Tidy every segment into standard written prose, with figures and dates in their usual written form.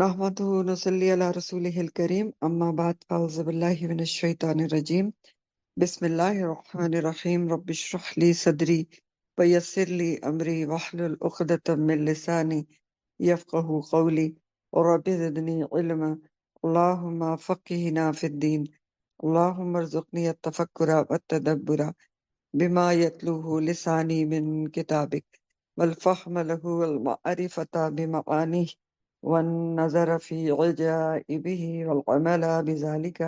نحمده ونصلي على رسوله الكريم أما بعد فأعوذ بالله من الشيطان الرجيم بسم الله الرحمن الرحيم رب اشرح لي صدري ويسر لي أمري واحلل عقدة من لساني يفقه قولي ورب زدني علما اللهم فقهنا في الدين اللهم ارزقني التفكر والتدبر بما يتلوه لساني من كتابك والفهم له والمعرفة بمعانيه والنظر في عجائبه والعمل بذلك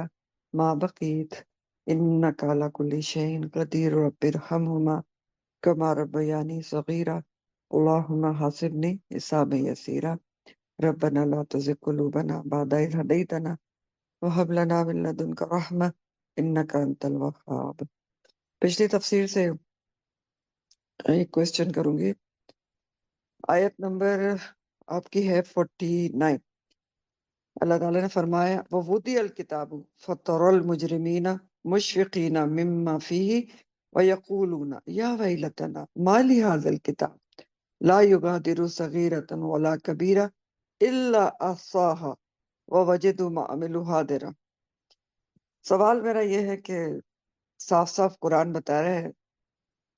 ما بقيت إنك على كل شيء قدير رب ارحمهما كما ربياني صغيرا اللهم حاسبني حسابا يسيرا ربنا لا تزغ قلوبنا بعد إذ هديتنا وهب لنا من لدنك رحمة إنك أنت الوهاب۔ پچھلی تفسیر سے ایک کوشچن کروں گی۔ آیت نمبر آپ کی ہے 49۔ اللہ تعالیٰ نے فرمایا وَوُضِعَ الْكِتَابُ فَتَرَى الْمُجْرِمِينَ مُشْفِقِينَ مِمَّا فِيهِ وَيَقُولُونَ يَا وَيْلَتَنَا مَا لِهَذَا الْكِتَابِ لَا يُغَادِرُ صَغِيرَةً وَلَا كَبِيرَةً إِلَّا أَحْصَاهَا وَوَجَدُوا مَا عَمِلُوا حَاضِرًا۔ سوال میرا یہ ہے کہ صاف صاف قرآن بتا رہا ہے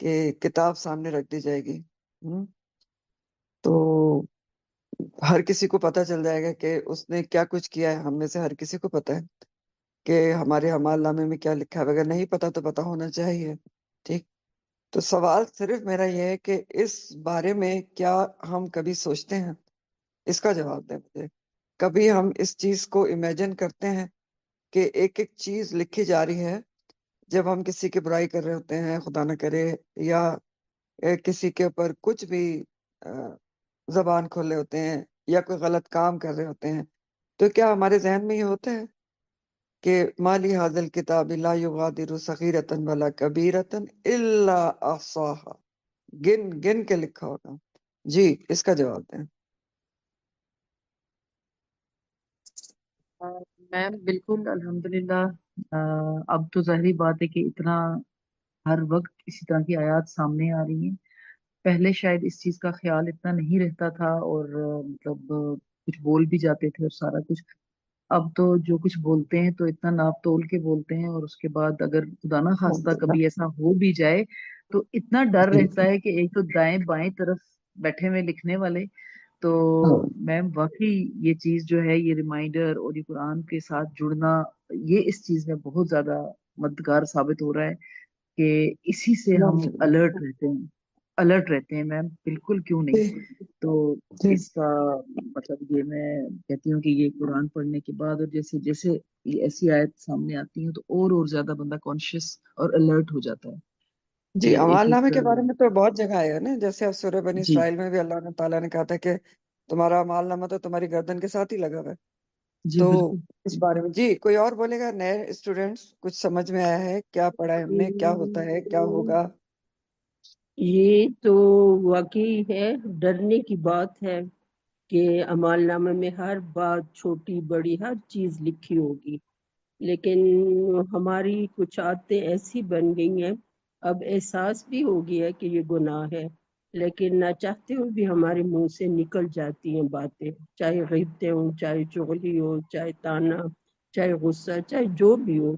کہ کتاب سامنے رکھ دی جائے گی، تو ہر کسی کو پتہ چل جائے گا کہ اس نے کیا کچھ کیا ہے۔ ہم میں سے ہر کسی کو پتہ ہے کہ ہمارے اعمال نامے میں کیا لکھا ہے، اگر نہیں پتہ تو پتہ ہونا چاہیے، ٹھیک۔ تو سوال صرف میرا یہ ہے کہ اس بارے میں کیا ہم کبھی سوچتے ہیں؟ اس کا جواب دیں مجھے۔ کبھی ہم اس چیز کو امیجن کرتے ہیں کہ ایک ایک چیز لکھی جا رہی ہے جب ہم کسی کی برائی کر رہے ہوتے ہیں، خدا نہ کرے، یا کسی کے اوپر کچھ بھی زبان کھولے ہوتے ہیں یا کوئی غلط کام کر رہے ہوتے ہیں، تو کیا ہمارے ذہن میں یہ ہوتا ہے کہ مالی حاضل کتاب لا یغادر صغیرۃ ولا کبیرۃ الا احصاها، گن گن کے لکھا ہوگا؟ جی اس کا جواب دیں۔ میم بالکل الحمدللہ۔ اب تو ظاہری بات ہے کہ اتنا ہر وقت اسی طرح کی آیات سامنے آ رہی ہیں۔ پہلے شاید اس چیز کا خیال اتنا نہیں رہتا تھا، اور مطلب کچھ بول بھی جاتے تھے اور سارا کچھ۔ اب تو جو کچھ بولتے ہیں تو اتنا ناپ تول کے بولتے ہیں، اور اس کے بعد اگر خدا نہ خواستہ کبھی ایسا ہو بھی جائے تو اتنا ڈر رہتا ہے کہ ایک تو دائیں بائیں طرف بیٹھے ہوئے لکھنے والے۔ تو میم واقعی یہ چیز جو ہے، یہ ریمائنڈر اور یہ قرآن کے ساتھ جڑنا، یہ اس چیز میں بہت زیادہ مددگار ثابت ہو رہا ہے کہ اسی سے ہم الرٹ رہتے ہیں میم، بالکل کیوں نہیں۔ تو اس کا مطلب یہ میں کہتی ہوں کہ یہ قرآن پڑھنے کے بعد اور جیسے جیسے یہ ایسی آیت سامنے آتی ہیں تو اور زیادہ بندہ کانشیس اور الرٹ ہو جاتا ہے جی کہ ایک اعمال نامے ایک کے بارے میں تو بہت جگہ ہے نا، جیسے اب سورہ بنی جی اسرائیل میں بھی اللہ تعالیٰ نے کہا تھا کہ تمہارا اعمال نامہ تو تمہاری گردن کے ساتھ ہی لگا ہوا ہے۔ جی تو بالکل۔ اس بارے میں جی کوئی اور بولے گا؟ نئے اسٹوڈینٹس کچھ سمجھ میں آیا ہے؟ کیا پڑھا ہے ہم نے، کیا ہوتا ہے، کیا ہوگا؟ یہ تو واقعی ہے، ڈرنے کی بات ہے کہ اعمال نامہ میں ہر بات چھوٹی بڑی ہر چیز لکھی ہوگی، لیکن ہماری کچھ عادتیں ایسی بن گئی ہیں، اب احساس بھی ہو گیا ہے کہ یہ گناہ ہے، لیکن نہ چاہتے ہوئے بھی ہمارے منہ سے نکل جاتی ہیں باتیں، چاہے غیبتیں ہوں، چاہے چغلی ہو، چاہے تانا، چاہے غصہ، چاہے جو بھی ہو،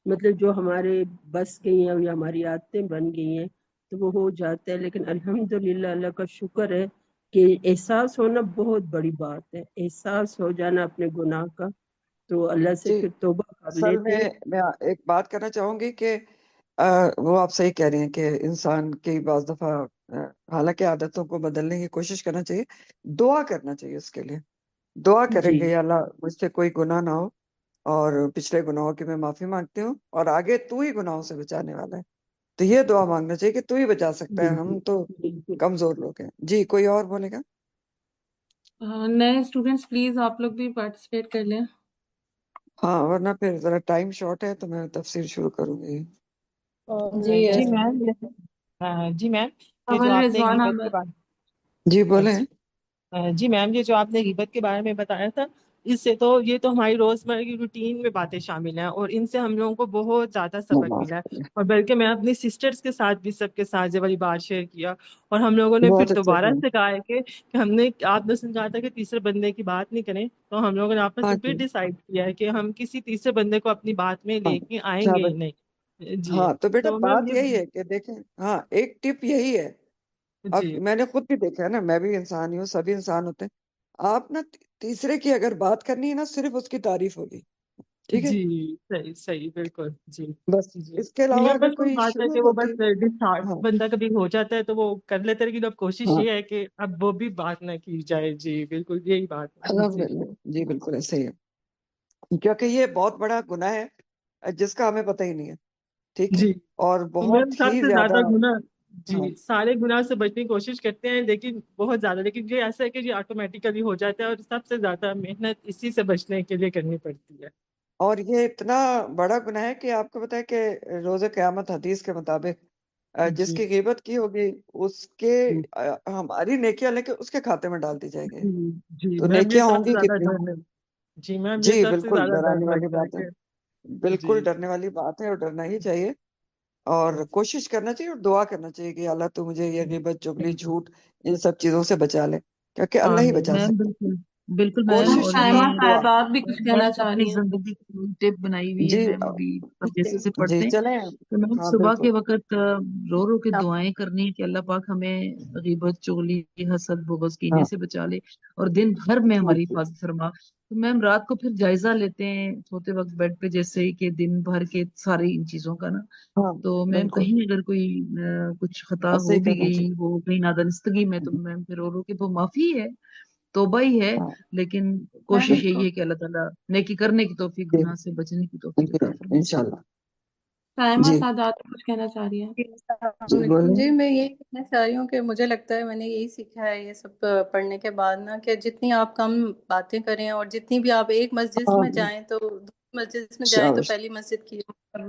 مطلب جو ہمارے بس گئی ہیں یا ہماری عادتیں بن گئی ہیں تو وہ ہو جاتا ہے۔ لیکن الحمدللہ اللہ کا شکر ہے کہ احساس ہونا بہت بڑی بات ہے، احساس ہو جانا اپنے گناہ کا، تو اللہ سے جی پھر توبہ کر اصل لیتے میں ہیں۔ میں ایک بات کرنا چاہوں گی کہ وہ آپ صحیح کہہ رہی ہیں کہ انسان کی بعض دفعہ حالانکہ عادتوں کو بدلنے کی کوشش کرنا چاہیے، دعا کرنا چاہیے اس کے لیے۔ دعا کریں جی گے یا اللہ مجھ سے کوئی گناہ نہ ہو، اور پچھلے گناہوں کی میں معافی مانگتی ہوں، اور آگے تو ہی گناہوں سے بچانے والا ہے، تو یہ دعا مانگنا چاہیے کہ تو ہی بچا سکتا ہے، بالکل ہم تو بالکل۔ کمزور لوگ ہیں۔ جی کوئی اور بولے گا؟ نئے اسٹوڈینٹس پلیز آپ لوگ بھی پارٹیسپیٹ کر لیں۔ ہاں ورنہ پھر ذرا ٹائم شارٹ ہے تو میں تفسیر شروع کروں گی۔ جی جی میم، جی میم، یہ جو اول آپ نے رضوان غیبت احمد۔ کے بارے جی بولیں۔ اچھا جی میم، یہ جو آپ نے غیبت کے بارے میں بتایا تھا، اس سے تو یہ تو ہماری روزمرہ کی روٹین میں باتیں شامل ہیں، اور ان سے ہم لوگوں کو بہت زیادہ سبق ملا ہے. اور بلکہ میں اپنی سسٹرز کے ساتھ بھی سب کے ساتھ یہ والی بات شیئر کیا، اور ہم لوگوں نے پھر بہت اچھا دوبارہ کیا. سے کہا ہے کہ ہم نے، آپ نے سمجھا تھا کہ تیسرے بندے کی بات نہیں کریں، تو ہم لوگوں نے آپس ہاں میں پھر جی. ڈیسائیڈ کیا ہے کہ ہم کسی تیسرے بندے کو اپنی بات میں ہاں لے کے آئیں گے ہی شاباش. نہیں. جی. ہاں تو بیٹا تو میم بات یہ، یہی ہے کہ دیکھیں، ہاں ایک ٹپ یہی ہے. اب جی میں نے خود بھی دیکھا ہے نا، میں بھی انسان ہی ہوں، سبھی انسان ہوتے ہیں. آپ نا تیسرے کی اگر بات کرنی ہے نا، صرف اس کی تعریف ہوگی، ٹھیک ہے؟ جی، صحیح صحیح، بالکل. جی بس جی. اس کے علاوہ میم اگر بس وہ کوئی بات ہے شروع کہ وہ ہوتی بس ہے. ڈسہارٹ ہاں بندہ کبھی ہو جاتا ہے تو وہ کر لیتا ہے، لیکن اب کوشش ہاں یہ ہے کہ اب وہ بھی بات نہ کی جائے. جی بالکل یہی بات ہے. الحمد جی للہ. جی بالکل ایسے ہی ہے، کیونکہ یہ بہت بڑا گناہ ہے جس کا ہمیں پتہ ہی نہیں ہے، ٹھیک ہے؟ جی. اور تو میم بہت سب ہی سے زیادہ. زیادہ گناہ، جی ہاں سارے گناہ سے بچنے کی کوشش کرتے ہیں، لیکن بہت زیادہ، لیکن یہ ایسا ہے کہ یہ آٹومیٹیکلی ہو جاتا ہے، اور سب سے زیادہ محنت اسی سے بچنے کے لیے کرنی پڑتی ہے. اور یہ اتنا بڑا گناہ ہے کہ آپ کو پتہ ہے کہ روز قیامت حدیث کے مطابق جس جی کی غیبت کی ہوگی اس کے جی ہماری نیکیاں لے کے اس کے کھاتے میں ڈال دی جائے گی. جی. جی تو میم یہ نیکیاں سب ہوں سے گی زیادہ کتنی؟ ڈر، جی میم یہ جی سب سے بالکل زیادہ ڈر ڈرانے والی لگتا ہے بات ہے، کہ، بالکل جی ڈرنے والی بات ہے اور ڈرنا ہی چاہیے. اور کوشش کرنا چاہیے اور دعا کرنا چاہیے کہ اللہ تو مجھے یہ غیبت، چغلی، بالکل. جھوٹ، ان سب چیزوں سے بچا لے، کیونکہ اللہ ہی آمین بچا میم، سکتا ہے. بالکل بالکل میم. میم کوشش اور شائمہ اور یہ دعا. صاحب آپ بھی کچھ میم کہنا چاہ اپنی رہی ہیں؟ زندگی کی ٹپ بنائی ہوئی ہے جی میم، ابھی اب جیسے سے جی پڑھتے ہیں چلیں. تو میم ہاں صبح بالکل. کے وقت رو رو کے دعائیں کرنی کہ اللہ پاک ہمیں غیبت، چغلی، حسد، بغض، کینے ہاں سے بچا لے، اور دن بھر میں ہاں ہماری جی. حفاظت فرما. تو میم رات کو پھر جائزہ لیتے ہیں سوتے وقت بیڈ پہ، جیسے ہی کہ دن بھر کے ساری ان چیزوں کا نا. ہاں تو میم بالکل کہیں اگر کوئی کچھ خطا ایسے ہو ہی بھی کرنا گئی چاہیے. ہو، کہیں نادانستگی میں، تو میم پھر رو رو کے وہ معافی ہے، توبہ ہی ہے. ہاں لیکن میم کوشش بالکل. یہی ہے کہ اللہ تعالیٰ نیکی کرنے کی توفیق، جی گناہ سے بچنے کی توفیق جی عطا فرمائے. انشاءاللہ. شائمہ جی سعادات کچھ کہنا چاہ رہی ہیں؟ جی السلام جی علیکم. بولیں. جی میں یہی کہنا چاہ رہی ہوں کہ مجھے لگتا ہے میں نے یہی سیکھا ہے یہ سب پڑھنے کے بعد نا، کہ جتنی آپ کم باتیں کریں، اور جتنی بھی آپ ایک مسجد ہاں میں جائیں تو دوسری مسجد میں جائیں تو شاباش. پہلی مسجد کی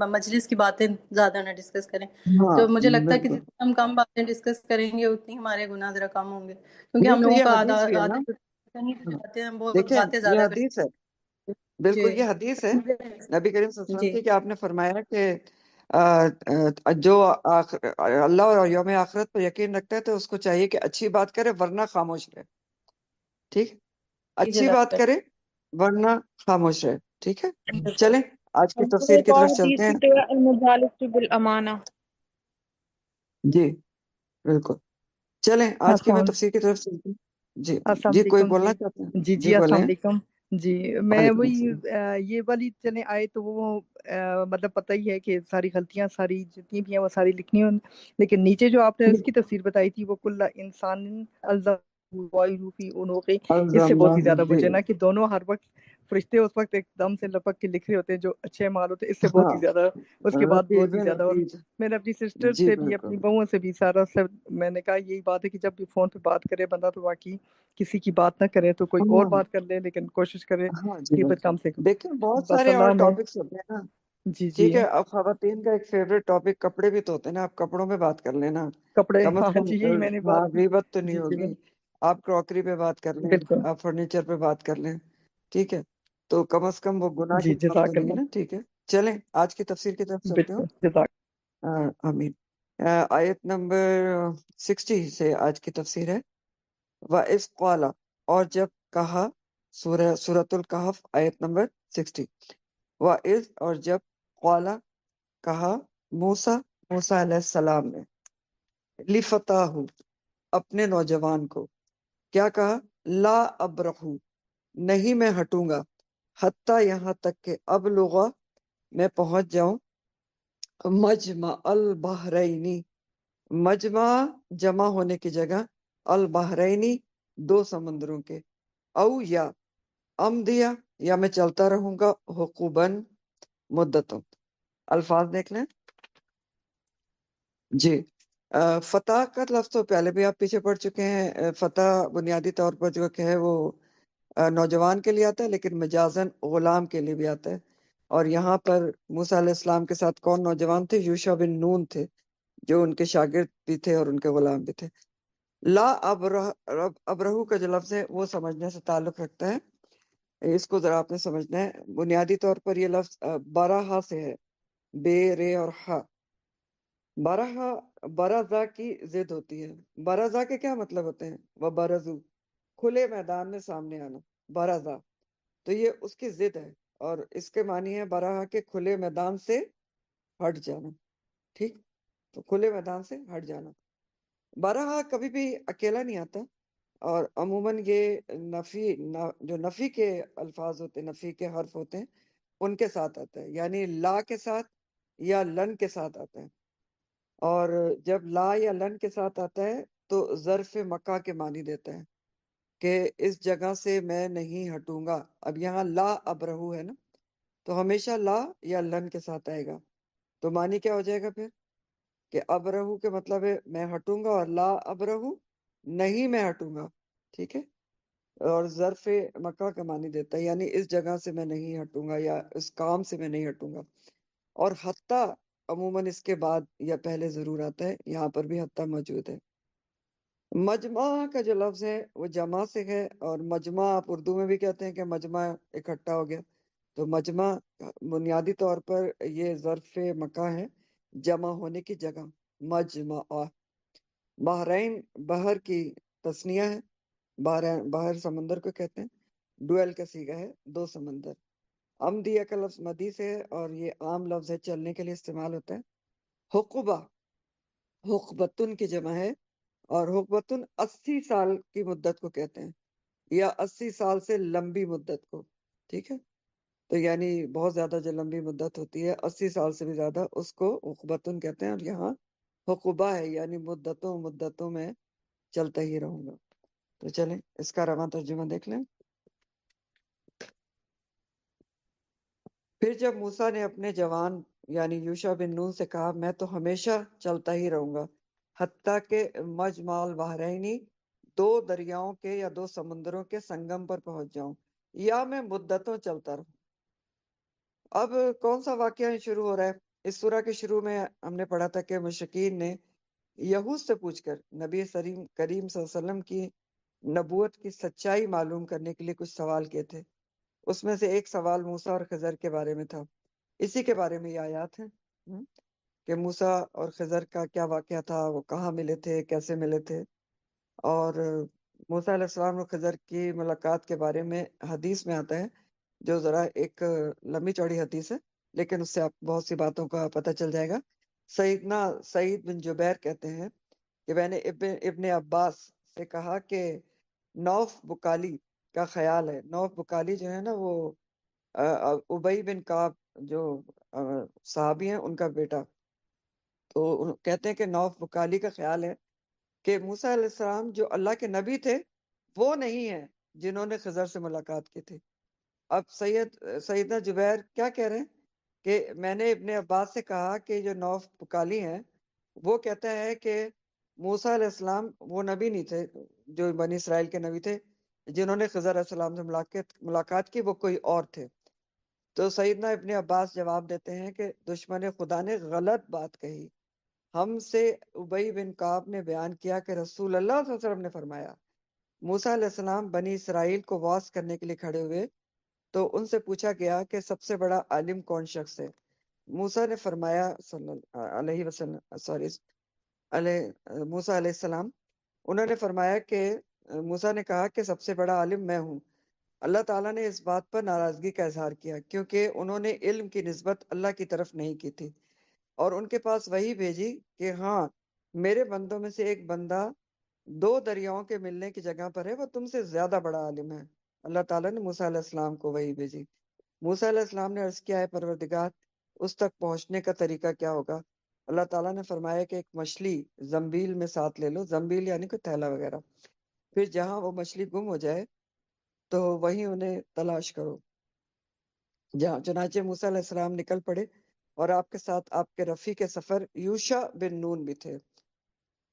مجلس کی باتیں زیادہ نہ ڈسکس کریں. ہاں تو مجھے لگتا ہے کہ بالکل. جتنی ہم کم باتیں ڈسکس کریں گے اتنی ہمارے گناہ ذرا کم ہوں گے، کیونکہ ہم بالکل لوگوں یہ کا حدیث بھی ہے نا. عادت کہیں بھی ہاں جاتے ہیں ہم بہت دیکھیں باتیں یہ زیادہ حدیث ہے، کرتے ہیں. بالکل جی یہ حدیث ہے نبی کریم صلی اللہ علیہ وسلم جی کی، کہ آپ نے فرمایا کہ جو اللہ اور یوم آخرت پر یقین رکھتا ہے تو اس کو چاہیے کہ اچھی بات کرے ورنہ خاموش رہے. ٹھیک، اچھی بات جزاک کرے ورنہ خاموش رہے. ٹھیک ہے، اللہ. چلیں آج کی اور تفسیر ایک کی اور طرف حدیث چلتے ہیں. بھی تو ہے، المجالس بالامانہ. جی بالکل. چلیں آج کی میں السلام تفسیر کی طرف چلتے ہیں. جی السلام جی کوئی علیکم. بولنا جی چاہتے ہیں؟ جی جی جی السلام بولیں. علیکم. جی میں وعلیکم وہی السلام. یہ والی چلیں آئے تو وہ مطلب پتہ ہی ہے کہ ساری غلطیاں ساری جتنی بھی ہیں وہ ساری لکھنی ہوں، لیکن نیچے جو آپ نے اس کی تفسیر بتائی تھی وہ کل انسان فی عنقہ، اس سے بہت ہی الزامہ زیادہ جی. بچے نا کہ دونوں ہر وقت فرشتے اس وقت ایک دم سے لپک کے لکھ رہے ہوتے ہیں جو اچھے مال ہوتے ہیں، اس سے بہت ہی ہاں زیادہ، اس کے بعد بہت رتیب ہی زیادہ. اور رتیب. میں نے اپنی سسٹر جی سے بھی، بالکل. اپنی بہوؤں سے بھی، سارا سے میں نے کہا یہی بات ہے کہ جب بھی فون پہ بات کرے بندہ تو واقعی کسی کی بات نہ کرے، تو کوئی اور ہاں بات کر لے لیکن کوشش کرے ہاں جی غیبت بالکل. کم سے کم. دیکھیں بہت بس سارے اور اللہ میں. ٹاپکس ہوتے ہیں نا. جی جی ٹھیک ہے، اب خواتین کا ایک فیوریٹ ٹاپک کپڑے بھی تو ہوتے ہیں نا، آپ کپڑوں میں بات کر لینا کپڑے، کم از ہاں کم. جی یہی میں نے ہاں بات. غیبت تو نہیں جی جی ہوگی. آپ کراکری پہ بات کر لیں، بالکل. آپ فرنیچر پہ بات کر لیں. ٹھیک ہے، تو کم از کم وہ گناہ جی کی بات تو جزاک نہیں ہے اللہ. نا. ٹھیک ہے، چلیں آج کی تفسیر کی طرف چلتے ہوں. بالکل جزاک. آمین. آیت نمبر 60 سے آج کی تفسیر ہے. وَإِذْ قَالَ، اور جب کہا، سورۃ الکہف آیت نمبر 60. وَإِذْ، اور جب، قَالَ کہا، موسیٰ علیہ السلام نے، لِفَتَاہُ اپنے نوجوان کو، کیا کہا؟ لا ابرح نہیں میں ہٹوں گا، حتیٰ یہاں تک کہ ابلغ میں پہنچ جاؤں، مجمع البحرینی، مجمع جمع ہونے کی جگہ، البحرینی دو سمندروں کے، او یا امدیا یا میں چلتا رہوں گا، حقوباً مدتوں. الفاظ دیکھ لیں. جی فتح کا لفظ تو پہلے بھی آپ پیچھے پڑ چکے ہیں. فتح بنیادی طور پر جو کہ ہے وہ نوجوان کے لیے آتا ہے، لیکن مجازن غلام کے لیے بھی آتا ہے. اور یہاں پر موسیٰ علیہ السلام کے ساتھ کون نوجوان تھے؟ یوشع بن نون تھے، جو ان کے شاگرد بھی تھے اور ان کے غلام بھی تھے. لا ابرہو کا جو لفظ ہے وہ سمجھنے سے تعلق رکھتا ہے، اس کو ذرا آپ نے سمجھنا ہے۔ بنیادی طور پر یہ لفظ برہا سے ہے، بے رے اور ہا۔ برہا برزا کی ضد ہوتی ہے۔ برزا کے کیا مطلب ہوتے ہیں؟ وہ برزو، کھلے میدان میں سامنے آنا، برزا، تو یہ اس کی ضد ہے، اور اس کے معنی ہے برہا کے کھلے میدان سے ہٹ جانا، ٹھیک؟ تو کھلے میدان سے ہٹ جانا۔ برہا کبھی بھی اکیلا نہیں آتا، اور عموماً یہ جو نفی کے الفاظ ہوتے ہیں، نفی کے حرف ہوتے ہیں، ان کے ساتھ آتا ہے، یعنی لا کے ساتھ یا لن کے ساتھ آتا ہے۔ اور جب لا یا لن کے ساتھ آتا ہے تو ظرف مکہ کے معنی دیتا ہے کہ اس جگہ سے میں نہیں ہٹوں گا۔ اب یہاں لا ابرہو ہے نا، تو ہمیشہ لا یا لن کے ساتھ آئے گا، تو معنی کیا ہو جائے گا پھر؟ کہ ابرہو کے مطلب ہے میں ہٹوں گا، اور لا ابرہو نہیں میں ہٹوں گا، ٹھیک ہے؟ اور ظرف مکہ کا معنی دیتا ہے، یعنی اس جگہ سے میں نہیں ہٹوں گا یا اس کام سے میں نہیں ہٹوں گا۔ اور حتیٰ عموماً اس کے بعد یا پہلے ضرور آتا ہے، یہاں پر بھی حتیٰ موجود ہے۔ مجمع کا جو لفظ ہے وہ جمع سے ہے، اور مجمع آپ اردو میں بھی کہتے ہیں کہ مجمع اکٹھا ہو گیا، تو مجمع بنیادی طور پر یہ ظرف مکہ ہے، جمع ہونے کی جگہ، مجمع۔ بحرین بحر کی تسنیہ ہے، بحر سمندر کو کہتے ہیں، ڈویل کا صیغہ ہے، دو سمندر۔ امدیہ کا لفظ مدی سے ہے، اور یہ عام لفظ ہے، چلنے کے لیے استعمال ہوتا ہے۔ حقبہ حقبتن کی جمع ہے، اور حقبتن 80 سال کی مدت کو کہتے ہیں، یا 80 سال سے لمبی مدت کو، ٹھیک ہے؟ تو یعنی بہت زیادہ جو لمبی مدت ہوتی ہے، 80 سال سے بھی زیادہ، اس کو حقبتن کہتے ہیں، اور یہاں حقبہ ہے، یعنی مدتوں میں چلتا ہی رہوں گا۔ تو چلیں اس کا رواں ترجمہ دیکھ لیں۔ پھر جب موسیٰ نے اپنے جوان یعنی یوشع بن نون سے کہا میں تو ہمیشہ چلتا ہی رہوں گا حتیٰ کہ مجمع البحرینی، دو دریاؤں کے یا دو سمندروں کے سنگم پر پہنچ جاؤں، یا میں مدتوں چلتا رہوں۔ اب کون سا واقعہ شروع ہو رہا ہے؟ اس سورہ کے شروع میں ہم نے پڑھا تھا کہ مشرکین نے یہود سے پوچھ کر نبی کریم صلی اللہ علیہ وسلم کی نبوت کی سچائی معلوم کرنے کے لیے کچھ سوال کیے تھے۔ اس میں سے ایک سوال موسیٰ اور خضر کے بارے میں تھا، اسی کے بارے میں یہ آیات ہیں کہ موسیٰ اور خضر کا کیا واقعہ تھا، وہ کہاں ملے تھے، کیسے ملے تھے۔ اور موسیٰ علیہ السلام اور خضر کی ملاقات کے بارے میں حدیث میں آتا ہے، جو ذرا ایک لمبی چوڑی حدیث ہے، لیکن اس سے آپ بہت سی باتوں کا پتہ چل جائے گا۔ سیدنا سعید بن جبیر کہتے ہیں کہ میں نے ابن عباس سے کہا کہ نوف بکالی کا خیال ہے۔ نوف بکالی جو ہے نا، وہ ابی بن کعب جو صحابی ہیں ان کا بیٹا، تو کہتے ہیں کہ نوف بکالی کا خیال ہے کہ موسیٰ علیہ السلام جو اللہ کے نبی تھے وہ نہیں ہیں جنہوں نے خضر سے ملاقات کی تھی۔ اب سیدنا جبیر کیا کہہ رہے ہیں کہ میں نے ابن عباس سے کہا کہ جو نوف بکالی ہیں وہ کہتا ہے کہ موسیٰ علیہ السلام وہ نبی نہیں تھے جو بنی اسرائیل کے نبی تھے، جنہوں نے خضر علیہ السلام سے ملاقات کی وہ کوئی اور تھے۔ تو سیدنا ابن عباس جواب دیتے ہیں کہ دشمن خدا نے غلط بات کہی، ہم سے ابی بن کعب نے بیان کیا کہ رسول اللہ صلی اللہ علیہ وسلم نے فرمایا۔ موسیٰ علیہ السلام بنی اسرائیل کو واعظ کرنے کے لیے کھڑے ہوئے تو ان سے پوچھا گیا کہ سب سے بڑا عالم کون شخص ہے؟ موسیٰ نے فرمایا صلی اللہ علیہ وسلم موسیٰ علیہ السلام، انہوں نے فرمایا کہ موسیٰ نے کہا کہ سب سے بڑا عالم میں ہوں۔ اللہ تعالیٰ نے اس بات پر ناراضگی کا اظہار کیا کیونکہ انہوں نے علم کی نسبت اللہ کی طرف نہیں کی تھی، اور ان کے پاس وہی بھیجی کہ ہاں میرے بندوں میں سے ایک بندہ دو دریاؤں کے ملنے کی جگہ پر ہے، وہ تم سے زیادہ بڑا عالم ہے۔ اللہ تعالیٰ نے موسیٰ علیہ السلام کو وہی بھیجی۔ موسیٰ علیہ السلام نے عرض کیا ہے پروردگار اس تک پہنچنے کا طریقہ کیا ہوگا؟ اللہ تعالیٰ نے فرمایا کہ ایک مچھلی زنبیل میں ساتھ لے لو، زنبیل یعنی کوئی تھیلا وغیرہ، پھر جہاں وہ مچھلی گم ہو جائے تو وہیں انہیں تلاش کرو۔ چنانچہ موسیٰ علیہ السلام نکل پڑے، اور آپ کے ساتھ آپ کے رفیق سفر یوشع بن نون بھی تھے۔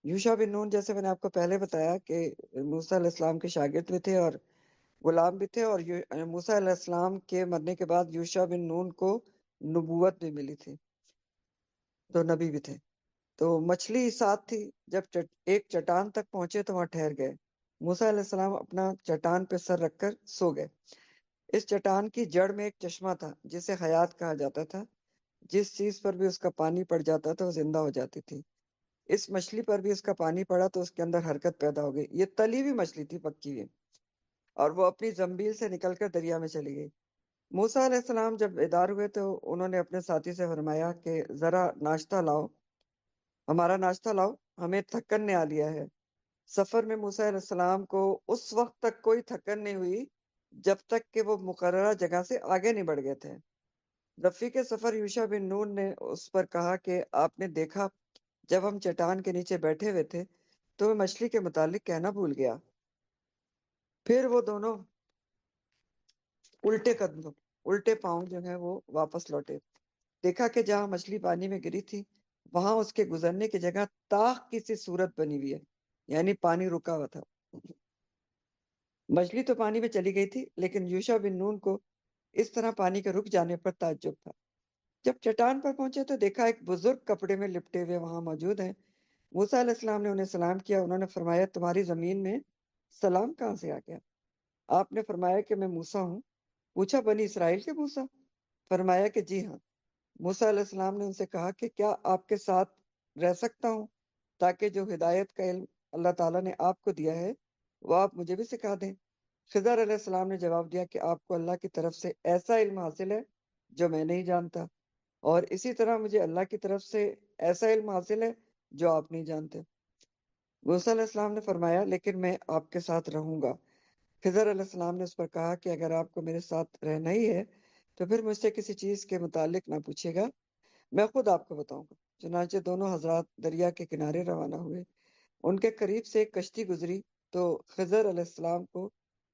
یوشع بن نون جیسے میں نے آپ کو پہلے بتایا کہ موسیٰ علیہ السلام کے شاگرد بھی تھے اور غلام بھی تھے، اور موسیٰ علیہ السلام کے مرنے کے بعد یوشع بن نون کو نبوت بھی ملی تھی، تو نبی بھی تھے۔ تو مچھلی ساتھ تھی. جب ایک چٹان تک پہنچے تو وہاں ٹھہر گئے. موسیٰ علیہ السلام اپنا چٹان پہ سر رکھ کر سو گئے. اس چٹان کی جڑ میں ایک چشمہ تھا جسے حیات کہا جاتا تھا. جس چیز پر بھی اس کا پانی پڑ جاتا تھا وہ زندہ ہو جاتی تھی. اس مچھلی پر بھی اس کا پانی پڑا تو اس کے اندر حرکت پیدا ہو گئی. یہ تلی ہوئی مچھلی تھی، پکی ہوئی، اور وہ اپنی زنبیل سے نکل کر دریا میں چلی گئی. موسیٰ علیہ السلام جب بیدار ہوئے تو انہوں نے اپنے ساتھی سے فرمایا کہ ذرا ناشتہ لاؤ، ہمارا ناشتہ لاؤ، ہمیں تھکن نے آ لیا ہے. سفر میں موسیٰ علیہ السلام کو اس وقت تک کوئی تھکن نہیں ہوئی جب تک کہ وہ مقررہ جگہ سے آگے نہیں بڑھ گئے تھے. رفیق سفر یوشع بن نون نے اس پر کہا کہ آپ نے دیکھا جب ہم چٹان کے نیچے بیٹھے ہوئے تھے تو میں مچھلی کے متعلق کہنا بھول گیا. پھر وہ دونوں الٹے پاؤں جو ہے وہ واپس لوٹے. دیکھا کہ جہاں مچھلی پانی میں گری تھی وہاں اس کے گزرنے کی جگہ تاخ کی سی صورت بنی ہوئی ہے، یعنی پانی رکا ہوا تھا. مچھلی تو پانی میں چلی گئی تھی لیکن یوشع بن نون کو اس طرح پانی کے رک جانے پر تعجب تھا. جب چٹان پر پہنچے تو دیکھا ایک بزرگ کپڑے میں لپٹے ہوئے وہاں موجود ہیں. موسیٰ علیہ السلام نے انہیں سلام کیا. انہوں نے فرمایا تمہاری زمین میں سلام کہاں سے آ گیا؟ آپ نے فرمایا کہ میں موسیٰ ہوں. پوچھا بنی اسرائیل کے موسیٰ؟ فرمایا کہ جی ہاں. موسیٰ علیہ السلام نے ان سے کہا کہ کیا آپ کے ساتھ رہ سکتا ہوں تاکہ جو ہدایت کا علم اللہ تعالیٰ نے آپ کو دیا ہے وہ آپ مجھے بھی سکھا دیں. خضر علیہ السلام نے جواب دیا کہ آپ کو اللہ کی طرف سے ایسا علم حاصل ہے جو میں نہیں جانتا، اور اسی طرح مجھے اللہ کی طرف سے ایسا علم حاصل ہے جو آپ نہیں جانتے. موسیٰ علیہ السلام نے فرمایا لیکن میں آپ کے ساتھ رہوں گا. خضر علیہ السلام نے اس پر کہا کہ اگر آپ کو میرے ساتھ رہنا ہی ہے تو پھر مجھ سے کسی چیز کے متعلق نہ پوچھے گا، میں خود آپ کو بتاؤں گا. چنانچہ دونوں حضرات دریا کے کنارے روانہ ہوئے. ان کے قریب سے ایک کشتی گزری تو خضر علیہ السلام کو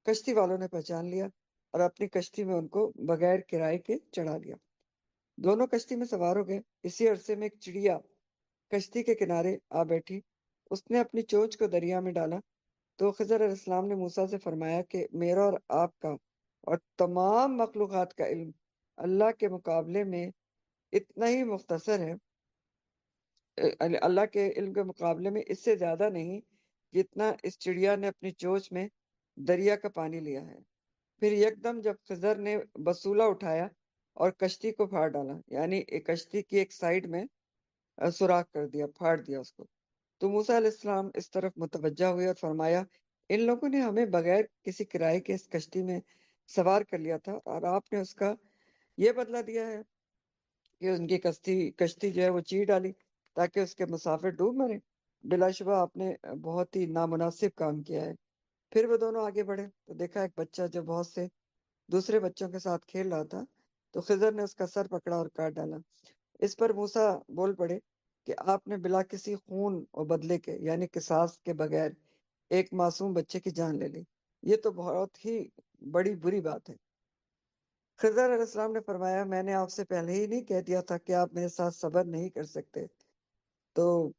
کشتی والوں نے پہچان لیا اور اپنی کشتی میں ان کو بغیر کرائے کے چڑھا لیا. دونوں کشتی میں سوار ہو گئے. اسی عرصے میں ایک چڑیا کشتی کے کنارے آ بیٹھی. اس نے اپنی چونچ کو دریا میں ڈالا تو خضر علیہ السلام نے موسیٰ سے فرمایا کہ میرا اور آپ کا اور تمام مخلوقات کا علم اللہ کے مقابلے میں اتنا ہی مختصر ہے، اللہ کے علم کے مقابلے میں اس سے زیادہ نہیں جتنا اس چڑیا نے اپنی چونچ میں دریا کا پانی لیا ہے. پھر یکدم جب خضر نے بسولہ اٹھایا اور کشتی کو پھاڑ ڈالا، یعنی ایک کشتی کی ایک سائیڈ میں سوراخ کر دیا، پھاڑ دیا اس کو، تو موسیٰ علیہ السلام اس طرف متوجہ ہوئے اور فرمایا ان لوگوں نے ہمیں بغیر کسی کرائے کے اس کشتی میں سوار کر لیا تھا اور آپ نے اس کا یہ بدلہ دیا ہے کہ ان کی کشتی جو ہے وہ چیر ڈالی تاکہ اس کے مسافر ڈوب مرے. بلا شبہ آپ نے بہت ہی نامناسب کام کیا ہے. پھر وہ دونوں آگے بڑھے تو دیکھا ایک بچہ جو بہت سے دوسرے بچوں کے ساتھ کھیل رہا تھا تو خضر نے اس کا سر پکڑا اور کاٹ ڈالا. اس پر موسیٰ بول پڑے کہ آپ نے بلا کسی خون اور بدلے کے یعنی قصاص کے بغیر ایک معصوم بچے کی جان لے لی. یہ تو بہت ہی بڑی بری بات ہے. خضر علیہ السلام نے فرمایا میں نے آپ سے پہلے ہی نہیں کہہ دیا تھا کہ آپ میرے ساتھ صبر نہیں کر سکتے؟ تو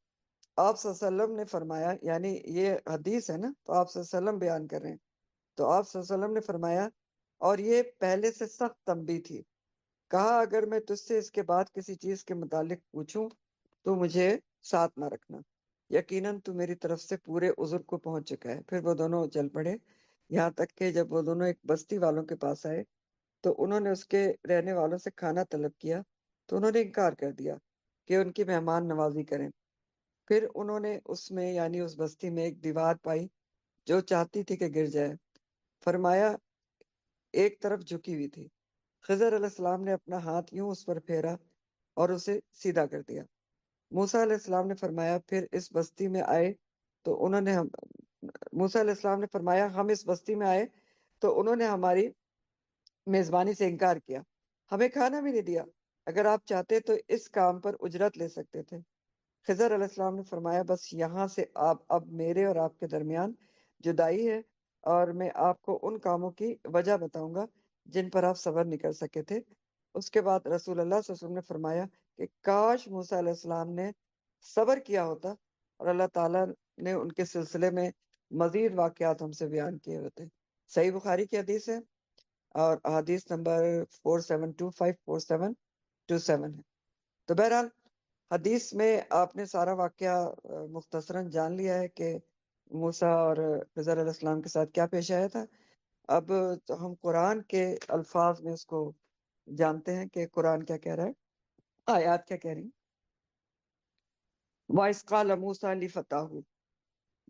آپ صلی اللہ علیہ وسلم نے فرمایا، یعنی یہ حدیث ہے نا، تو آپ صلی اللہ علیہ وسلم بیان کر رہے ہیں، تو آپ صلی اللہ علیہ وسلم نے فرمایا اور یہ پہلے سے سخت تنبیہ تھی. کہا اگر میں تجھ سے اس کے بعد کسی چیز کے متعلق پوچھوں تو مجھے ساتھ نہ رکھنا، یقیناً تو میری طرف سے پورے عذر کو پہنچ چکا ہے. پھر وہ دونوں چل پڑے یہاں تک کہ جب وہ دونوں ایک بستی والوں کے پاس آئے تو انہوں نے اس کے رہنے والوں سے کھانا طلب کیا تو انہوں نے انکار کر دیا کہ ان کی مہمان نوازی کریں. پھر انہوں نے اس میں یعنی اس بستی میں ایک دیوار پائی جو چاہتی تھی کہ گر جائے. فرمایا ایک طرف جھکی ہوئی تھی. خضر علیہ السلام نے اپنا ہاتھ یوں اس پر پھیرا اور اسے سیدھا کر دیا. موسیٰ علیہ السلام نے فرمایا پھر اس بستی میں آئے تو انہوں نے موسیٰ علیہ السلام نے فرمایا ہم اس بستی میں آئے تو انہوں نے ہماری میزبانی سے انکار کیا، ہمیں کھانا بھی نہیں دیا. اگر آپ چاہتے تو اس کام پر اجرت لے سکتے تھے. خضر علیہ السلام نے فرمایا بس یہاں سے آپ اب میرے اور آپ کے درمیان جدائی ہے اور میں آپ کو ان کاموں کی وجہ بتاؤں گا جن پر آپ صبر نہیں کر سکے تھے. اس کے بعد رسول اللہ صلی اللہ علیہ وسلم نے فرمایا کہ کاش موسیٰ علیہ السلام نے صبر کیا ہوتا اور اللہ تعالیٰ نے ان کے سلسلے میں مزید واقعات ہم سے بیان کیے ہوتے. صحیح بخاری کی حدیث ہے اور حدیث نمبر 47254727 ہے. تو بہرحال حدیث میں آپ نے سارا واقعہ مختصراً جان لیا ہے کہ موسیٰ اور خضر علیہ السلام کے ساتھ کیا پیش آیا تھا. اب ہم قرآن کے الفاظ میں اس کو جانتے ہیں کہ قرآن کیا کہہ رہا ہے، آیات کیا کہہ رہی ہیں. وَإِذْ قَالَ مُوسَىٰ لِفَتَاهُ،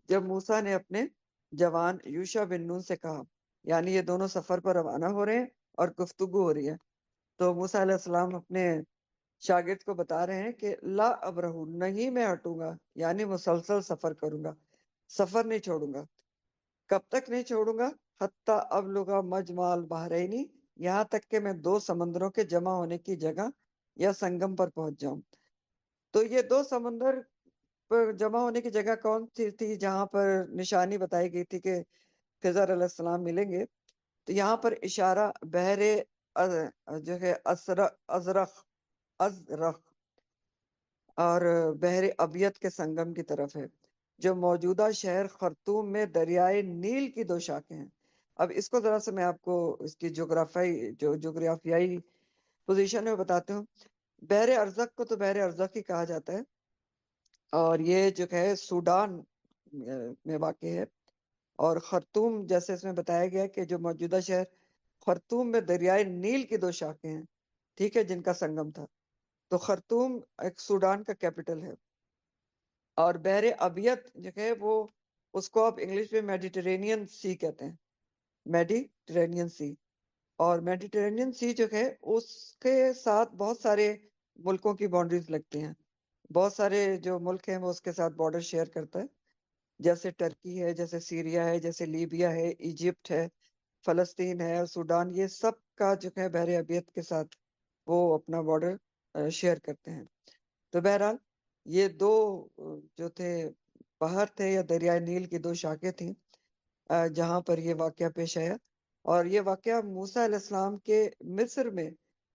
جب موسیٰ نے اپنے جوان یوشع بن نون سے کہا، یعنی یہ دونوں سفر پر روانہ ہو رہے ہیں اور گفتگو ہو رہی ہے. تو موسیٰ علیہ السلام اپنے شاگرد کو بتا رہے ہیں کہ لا ابرہ، نہیں میں ہٹوں گا، یعنی مسلسل سفر کروں گا، سفر نہیں چھوڑوں گا. کب تک نہیں چھوڑوں گا؟ حتیٰ ابلغ مجمع البحرینی، یہاں تک کہ میں دو سمندروں کے جمع ہونے کی جگہ یا سنگم پر پہنچ جاؤں. تو یہ دو سمندر پر جمع ہونے کی جگہ کون سی تھی جہاں پر نشانی بتائی گئی تھی کہ خضر علیہ السلام ملیں گے؟ تو یہاں پر اشارہ بحر جو ہے ازرق اور بحر ابیض کے سنگم کی طرف ہے، جو موجودہ شہر خرطوم میں دریائے نیل کی دو شاخیں ہیں. اب اس کو ذرا سے میں آپ کو اس کی جغرافیائی پوزیشن میں بتاتے ہوں. بحر ارزق کو تو بحر ارزق ہی کہا جاتا ہے، اور یہ جو ہے سوڈان میں واقع ہے. اور خرطوم، جیسے اس میں بتایا گیا کہ جو موجودہ شہر خرطوم میں دریائے نیل کی دو شاخیں ہیں، ٹھیک ہے، جن کا سنگم تھا. تو خرطوم ایک سوڈان کا کیپٹل ہے. اور بحر ابیض جو ہے وہ، اس کو آپ انگلش میں میڈیٹرینین سی کہتے ہیں، میڈیٹرینین سی. اور میڈیٹرینین سی جو ہے اس کے ساتھ بہت سارے ملکوں کی باؤنڈریز لگتی ہیں. بہت سارے جو ملک ہیں وہ اس کے ساتھ بارڈر شیئر کرتا ہے، جیسے ٹرکی ہے، جیسے سیریا ہے، جیسے لیبیا ہے، ایجپٹ ہے، فلسطین ہے، اور سوڈان. یہ سب کا جو ہے بحر ابیض کے ساتھ وہ اپنا بارڈر شیئر کرتے ہیں. تو بہرحال یہ دو جو تھے بحر تھے یا دریائے نیل کی دو شاخیں تھیں جہاں پر یہ واقعہ پیش آیا. اور یہ واقعہ موسیٰ علیہ السلام کے مصر میں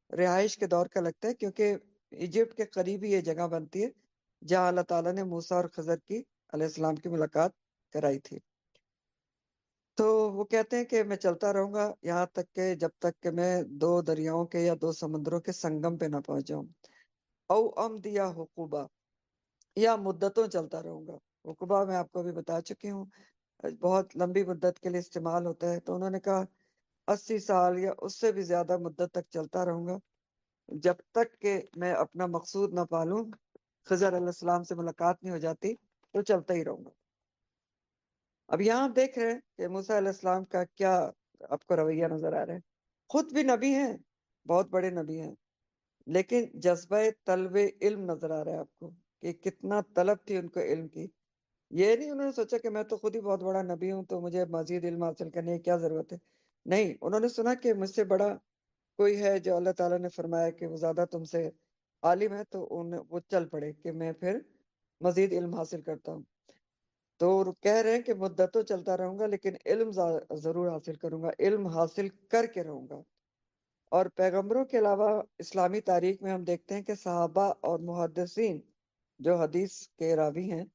رہائش کے دور کا لگتا ہے، کیونکہ ایجپٹ کے قریب ہی یہ جگہ بنتی ہے جہاں اللہ تعالیٰ نے موسیٰ اور خضر کی علیہ السلام کی ملاقات کرائی تھی. تو وہ کہتے ہیں کہ میں چلتا رہوں گا یہاں تک کہ جب تک کہ میں دو دریاؤں کے یا دو سمندروں کے سنگم پہ نہ پہنچ جاؤں. او امد یا حقوبہ، یا مدتوں چلتا رہوں گا. حقوبہ میں آپ کو بھی بتا چکی ہوں، بہت لمبی مدت کے لیے استعمال ہوتا ہے. تو انہوں نے کہا 80 سال یا اس سے بھی زیادہ مدت تک چلتا رہوں گا، جب تک کہ میں اپنا مقصود نہ پالوں، خضر علیہ السلام سے ملاقات نہیں ہو جاتی، تو چلتا ہی رہوں گا. اب یہاں آپ دیکھ رہے ہیں کہ موسیٰ علیہ السلام کا کیا آپ کو رویہ نظر آ رہا ہے. خود بھی نبی ہیں، بہت بڑے نبی ہیں، لیکن جذبہ طلب علم نظر آ رہا ہے آپ کو کہ کتنا طلب تھی ان کو علم کی. یہ نہیں انہوں نے سوچا کہ میں تو خود ہی بہت بڑا نبی ہوں تو مجھے مزید علم حاصل کرنے کی کیا ضرورت ہے. نہیں، انہوں نے سنا کہ مجھ سے بڑا کوئی ہے جو اللہ تعالیٰ نے فرمایا کہ وہ زیادہ تم سے عالم ہے، تو وہ چل پڑے کہ میں پھر مزید علم حاصل کرتا ہوں. تو کہہ رہے ہیں کہ مدتوں چلتا رہوں گا لیکن علم ضرور حاصل کروں گا، علم حاصل کر کے رہوں گا. اور پیغمبروں کے علاوہ اسلامی تاریخ میں ہم دیکھتے ہیں کہ صحابہ اور محدثین جو حدیث کے راوی ہیں،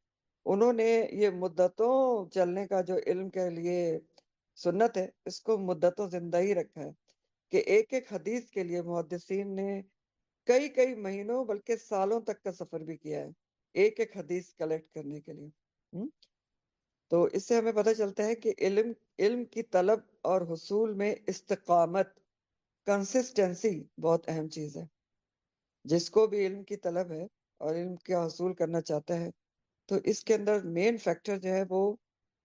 انہوں نے یہ مدتوں چلنے کا جو علم کے لیے سنت ہے، اس کو مدتوں زندہ ہی رکھا ہے کہ ایک ایک حدیث کے لیے محدثین نے کئی کئی مہینوں بلکہ سالوں تک کا سفر بھی کیا ہے ایک ایک حدیث کلیکٹ کرنے کے لیے. تو اس سے ہمیں پتہ چلتا ہے کہ علم کی طلب اور حصول میں استقامت، کنسسٹنسی بہت اہم چیز ہے. جس کو بھی علم کی طلب ہے اور علم کا حصول کرنا چاہتا ہے، تو اس کے اندر مین فیکٹر جو ہے وہ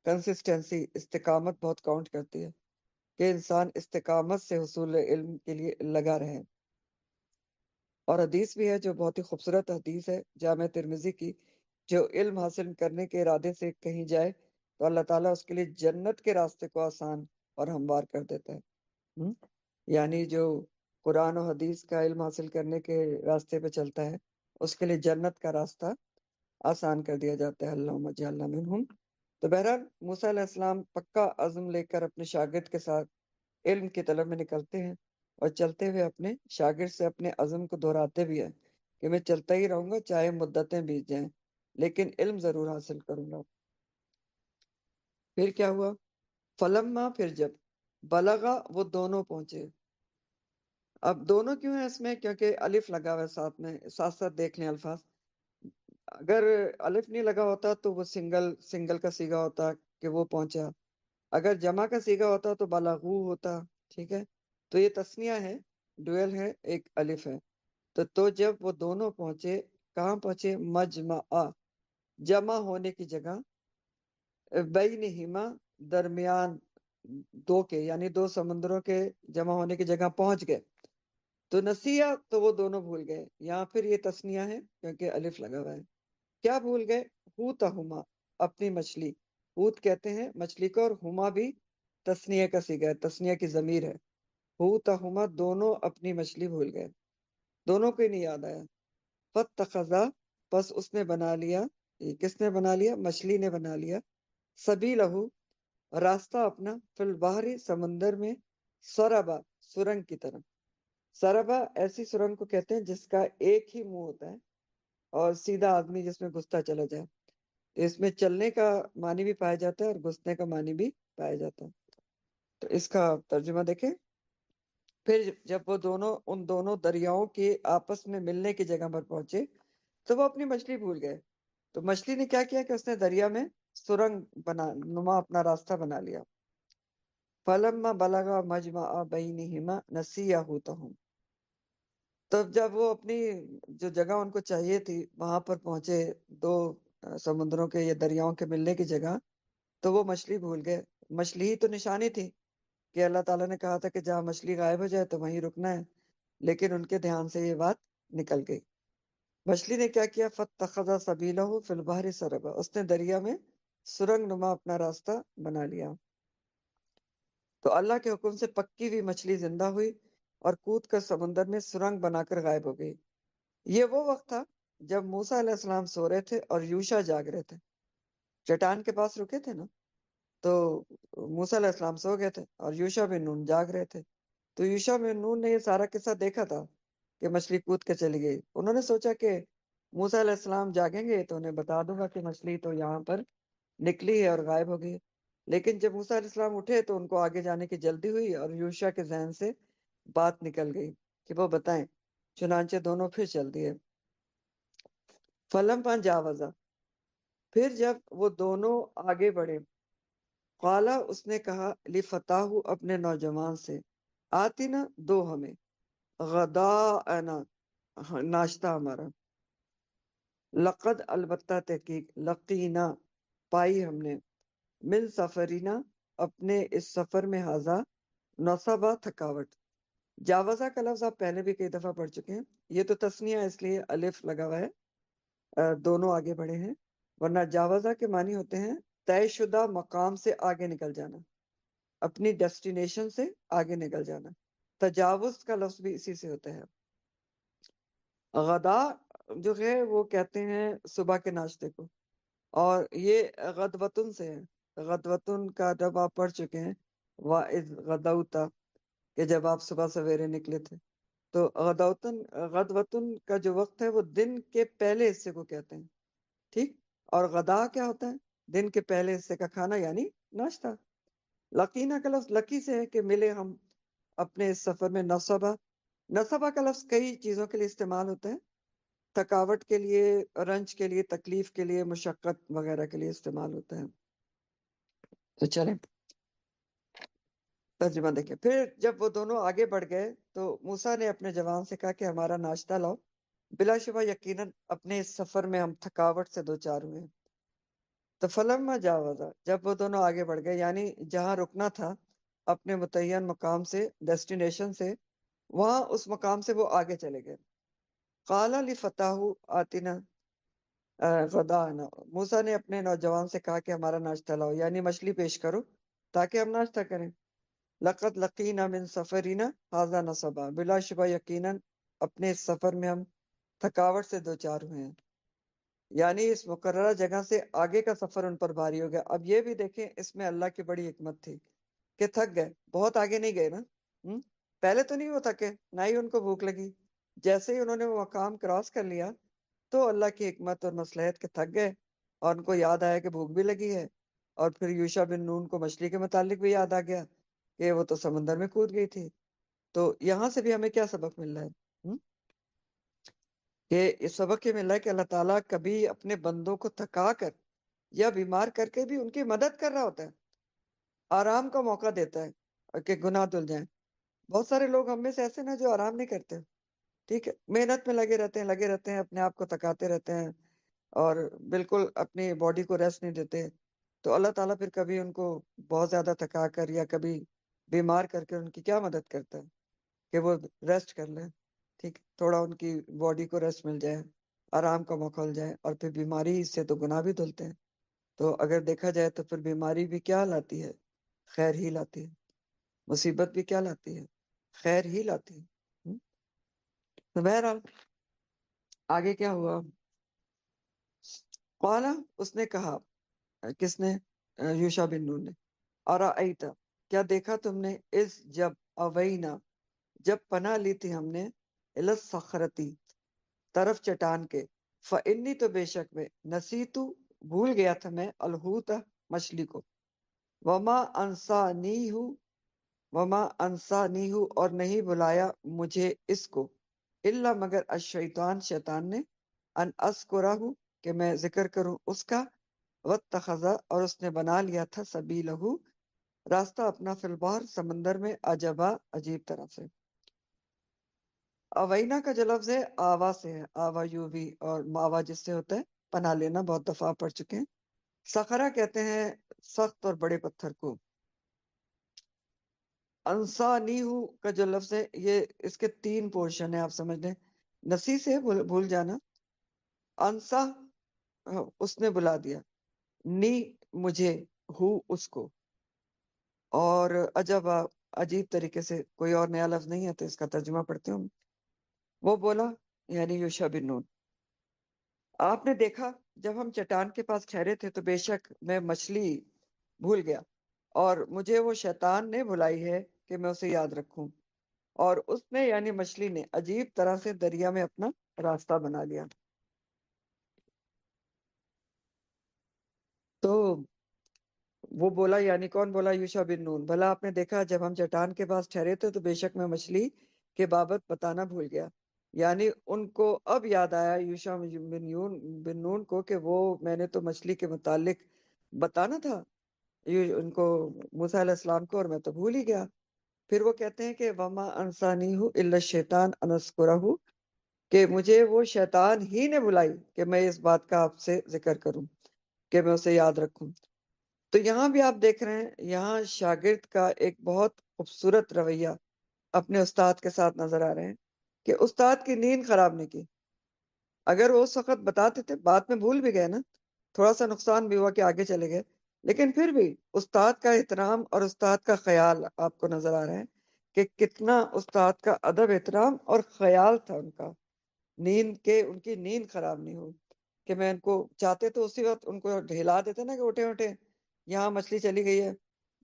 کنسسٹنسی، استقامت بہت کاؤنٹ کرتی ہے کہ انسان استقامت سے حصول علم کے لیے لگا رہے. اور حدیث بھی ہے جو بہت ہی خوبصورت حدیث ہے جامع ترمذی کی، جو علم حاصل کرنے کے ارادے سے کہیں جائے تو اللہ تعالیٰ اس کے لیے جنت کے راستے کو آسان اور ہموار کر دیتا ہے. یعنی جو قرآن و حدیث کا علم حاصل کرنے کے راستے پہ چلتا ہے، اس کے لیے جنت کا راستہ آسان کر دیا جاتا ہے. اللہم اجعلنا منہم. تو بہرحال موسیٰ علیہ السلام پکا عزم لے کر اپنے شاگرد کے ساتھ علم کی طلب میں نکلتے ہیں، اور چلتے ہوئے اپنے شاگرد سے اپنے عزم کو دہراتے بھی ہیں کہ میں چلتا ہی رہوں گا چاہے مدتیں بیت جائیں، لیکن علم ضرور حاصل کروں گا. پھر کیا ہوا؟ فلما، پھر جب بلغا، وہ دونوں پہنچے. اب دونوں کیوں ہیں اس میں؟ کیونکہ الف لگا ہوا ہے ساتھ میں، ساتھ ساتھ دیکھ لیں الفاظ. اگر الف نہیں لگا ہوتا تو وہ سنگل کا سیگا ہوتا کہ وہ پہنچا، اگر جمع کا سیگا ہوتا تو بلغو ہوتا، ٹھیک ہے؟ تو یہ تسنیہ ہے، ڈویل ہے، ایک الف ہے، تو جب وہ دونوں پہنچے، کہاں پہنچے؟ مجمع، جمع ہونے کی جگہ، بینہما، درمیان دو کے، یعنی دو سمندروں کے جمع ہونے کی جگہ پہنچ گئے، تو نسیہ تو وہ دونوں بھول گئے، یہاں پھر یہ تسنیہ ہے کیونکہ الف لگا ہوا ہے۔ کیا بھول گئے؟ حوتہما، اپنی مچھلی، حوت کہتے ہیں مچھلی کو، اور ہما بھی تسنیہ کا صیغہ ہے، تسنیہ کی ضمیر ہے، حوتہما، دونوں اپنی مچھلی بھول گئے، دونوں کو ہی نہیں یاد آیا۔ فاتخذا، پس اس نے بنا لیا، یہ کس نے بنا لیا؟ مچھلی نے بنا لیا، سبیلہ، راستہ اپنا، فی البحر، سمندر میں، سربا، سرنگ کی طرح۔ سربا ایسی سرنگ کو کہتے ہیں جس کا ایک ہی منہ ہوتا ہے اور سیدھا آدمی جس میں گھستا چلا جائے، اس میں چلنے کا معنی بھی پایا جاتا ہے اور گھسنے کا معنی بھی پایا جاتا ہے۔ تو اس کا ترجمہ دیکھیں، پھر جب وہ ان دونوں دریاؤں کے آپس میں ملنے کی جگہ پر پہنچے تو وہ اپنی مچھلی بھول گئے، تو مچھلی نے کیا کیا کہ اس نے دریا میں سرنگ نما اپنا راستہ بنا لیا۔ فلما بلغا مجمع بینہما نسیا حوتہما، تب جب وہ اپنی جو جگہ ان کو چاہیے تھی وہاں پر پہنچے، دو سمندروں کے یا دریاؤں کے ملنے کی جگہ، تو وہ مچھلی بھول گئے۔ مچھلی ہی تو نشانی تھی کہ اللہ تعالیٰ نے کہا تھا کہ جہاں مچھلی غائب ہو جائے تو وہیں رکنا ہے، لیکن ان کے دھیان سے یہ بات نکل گئی۔ مچھلی نے کیا کیا؟ فاتخذ سبیلہ فی البحر سربا، اس نے دریا میں سرنگ نما اپنا راستہ بنا لیا۔ تو اللہ کے حکم سے پکی ہوئی مچھلی زندہ ہوئی اور کود کر سمندر میں سرنگ بنا کر غائب ہو گئی۔ یہ وہ وقت تھا جب موسیٰ علیہ السلام سو رہے تھے اور یوشا جاگ رہے تھے، چٹان کے پاس رکے تھے نا، تو موسیٰ علیہ السلام سو گئے تھے اور یوشا بن نون جاگ رہے تھے۔ تو یوشا بن نون نے یہ سارا قصہ دیکھا تھا کہ مچھلی کود کے چلی گئی، انہوں نے سوچا کہ موسیٰ علیہ السلام جاگیں گے تو انہیں بتا دوں گا کہ مچھلی تو یہاں پر نکلی ہے اور غائب ہو گئی، لیکن جب موسیٰ علیہ السلام اٹھے تو ان کو آگے جانے کی جلدی ہوئی اور یوشا کے ذہن سے بات نکل گئی کہ وہ بتائیں، چنانچہ دونوں پھر چل دیے۔ فلم پان جاوزا، پھر جب وہ دونوں آگے بڑھے، قالا، اس نے کہا، لفتاح، اپنے نوجوان سے، آتینا، دو ہمیں، غداءنا، ناشتہ ہمارا، لقد، البتہ تحقیق، لقینا، پائی ہم نے، من سفرینا، اپنے اس سفر میں، ہاذا، نصبا، تھکاوٹ۔ جاوزہ کا لفظ آپ پہلے بھی کئی دفعہ پڑھ چکے ہیں، یہ تو تسنیہ ہے اس لیے الف لگا ہوا ہے، دونوں آگے بڑھے ہیں، ورنہ جاوزہ کے معنی ہوتے ہیں طے شدہ مقام سے آگے نکل جانا، اپنی ڈیسٹینیشن سے آگے نکل جانا۔ تجاوز کا لفظ بھی اسی سے ہوتا ہے۔ غدا جو ہے وہ کہتے ہیں صبح کے ناشتے کو، اور یہ غدوتن سے ہے، غدوتن کا جب آپ پڑھ چکے ہیں، وَإِذْ غَدَوْتَ، کہ جب آپ صبح سویرے نکلے تھے، تو غدوتن کا جو وقت ہے وہ دن کے پہلے حصے کو کہتے ہیں، ٹھیک؟ اور غدا کیا ہوتا ہے؟ دن کے پہلے حصے کا کھانا، یعنی ناشتہ۔ لقینا کا لفظ لکی سے ہے کہ ملے ہم اپنے اس سفر میں۔ نصبہ کا لفظ کئی چیزوں کے لیے استعمال ہوتا ہے، تھکاوٹ کے لیے، رنج کے لیے، تکلیف کے لیے، مشقت وغیرہ کے لیے استعمال ہوتا ہے۔ تو چلیں ترجمہ دیکھیں، پھر جب وہ دونوں آگے بڑھ گئے تو موسیٰ نے اپنے جوان سے کہا کہ ہمارا ناشتہ لاؤ، بلا شبہ یقیناً اپنے اس سفر میں ہم تھکاوٹ سے دوچار ہوئے ہیں۔ تو فلما جاوزا، جب وہ دونوں آگے بڑھ گئے، یعنی جہاں رکنا تھا اپنے متعین مقام سے، ڈیسٹینیشن سے، وہاں اس مقام سے وہ آگے چلے گئے۔ قال لفتاح آتنا غداءنا، موسیٰ نے اپنے نوجوان سے کہا کہ ہمارا ناشتہ لاؤ، یعنی مچھلی پیش کرو تاکہ ہم ناشتہ کریں۔ لقد لقینا من سفرینا ھذا نصبا، بلا شبہ یقیناً اپنے اس سفر میں ہم تھکاوٹ سے دوچار ہوئے ہیں، یعنی اس مقررہ جگہ سے آگے کا سفر ان پر بھاری ہو گیا۔ اب یہ بھی دیکھیں، اس میں اللہ کی بڑی حکمت تھی کہ تھک گئے، بہت آگے نہیں گئے نا، پہلے تو نہیں وہ تھکے، نہ ہی ان کو بھوک لگی، جیسے ہی انہوں نے وہ مقام کراس کر لیا تو اللہ کی حکمت اور مصلحت کے تھک گئے، اور ان کو یاد آیا کہ بھوک بھی لگی ہے، اور پھر یوشا بن نون کو مچھلی کے متعلق بھی یاد آ گیا کہ وہ تو سمندر میں کود گئی تھی۔ تو یہاں سے بھی ہمیں کیا سبق مل رہا ہے؟ کہ اس سبق یہ ملا ہے کہ اللہ تعالیٰ کبھی اپنے بندوں کو تھکا کر یا بیمار کر کے بھی ان کی مدد کر رہا ہوتا ہے، آرام کا موقع دیتا ہے کہ گناہ دھل جائیں۔ بہت سارے لوگ ہم میں سے ایسے نا جو آرام نہیں کرتے، ٹھیک ہے، محنت میں لگے رہتے ہیں، اپنے آپ کو تھکاتے رہتے ہیں اور بالکل اپنی باڈی کو ریسٹ نہیں دیتے، تو اللہ تعالیٰ پھر کبھی ان کو بہت زیادہ تھکا کر یا کبھی بیمار کر کے ان کی کیا مدد کرتا ہے کہ وہ ریسٹ کر لیں، ٹھیک، تھوڑا ان کی باڈی کو ریسٹ مل جائے، آرام کا موقع مل جائے، اور پھر بیماری سے تو گناہ بھی دھلتے ہیں۔ تو اگر دیکھا جائے تو پھر بیماری بھی کیا لاتی ہے؟ خیر ہی لاتی ہے۔ مصیبت بھی کیا لاتی ہے؟ خیر ہی لاتی ہے۔ تو بہرحال آگے کیا ہوا؟ قالا، اس نے کہا، کس نے؟ یوشع بن نون نے، ارأیتا، کیا دیکھا تم نے، اس جب اوینا، جب پناہ لی تھی ہم نے، الی الصخرتی، طرف چٹان کے، فانی، تو بے شک میں، نسیتو، بھول گیا تھا میں، الحوت، مچھلی کو، وما انسانیہ، وما انسانیہ، اور نہیں بلایا مجھے اس کو، الا مگر الشیطان، شیطان نے، ان اذکرہ، کہ میں ذکر کروں اس کا، واتخذ، اور اس نے بنا لیا تھا، سبیلہ، راستہ اپنا، فی البحر، سمندر میں، عجبا، عجیب طرح سے۔ اوینا کا جو لفظ ہے آوا سے ہے، آوا یووی، اور ماوا جس سے ہوتا ہے پناہ لینا، بہت دفعہ پڑھ چکے ہیں۔ صخرہ کہتے ہیں سخت اور بڑے پتھر کو۔ انسانیہ کا جو لفظ ہے، یہ اس کے 3 پورشن ہیں، آپ سمجھ لیں۔ نسی سے بھول جانا، انسا، اس نے بلا دیا، نی، مجھے، ہو، اس کو، اور عجب، عجیب طریقے سے، کوئی اور نیا لفظ نہیں ہے تو اس کا ترجمہ پڑھتے ہوں۔ وہ بولا، یعنی یوشع بن نون، آپ نے دیکھا جب ہم چٹان کے پاس ٹھہرے تھے تو بے شک میں مچھلی بھول گیا، اور مجھے وہ شیطان نے بھلائی ہے کہ میں اسے یاد رکھوں، اور اس نے، یعنی مچھلی نے، عجیب طرح سے دریا میں اپنا راستہ بنا لیا۔ تو وہ بولا، یعنی کون بولا؟ یوشع بن نون، بھلا آپ نے دیکھا جب ہم چٹان کے پاس ٹھہرے تھے تو بے شک میں مچھلی کے بابت بتانا بھول گیا، یعنی ان کو اب یاد آیا یوشع بن نون کو کہ وہ میں نے تو مچھلی کے متعلق بتانا تھا ان کو، موسیٰ علیہ السلام کو، اور میں تو بھول ہی گیا۔ پھر وہ کہتے ہیں کہ وما انسانیہ الا الشیطان ان اذکرہ، کہ مجھے وہ شیطان ہی نے بلائی کہ میں اس بات کا آپ سے ذکر کروں، کہ میں اسے یاد رکھوں۔ تو یہاں بھی آپ دیکھ رہے ہیں، یہاں شاگرد کا ایک بہت خوبصورت رویہ اپنے استاد کے ساتھ نظر آ رہے ہیں کہ استاد کی نیند خراب نہیں کی۔ اگر وہ اس وقت بتاتے تھے، بعد میں بھول بھی گئے نا، تھوڑا سا نقصان بھی ہوا کہ آگے چلے گئے، لیکن پھر بھی استاد کا احترام اور استاد کا خیال آپ کو نظر آ رہا ہے کہ کتنا استاد کا ادب، احترام اور خیال تھا ان کا، ان کی نیند خراب نہیں ہو، کہ میں ان کو چاہتے تو اسی وقت ان کو ڈھلا دیتے نا کہ اٹھے، یہاں مچھلی چلی گئی ہے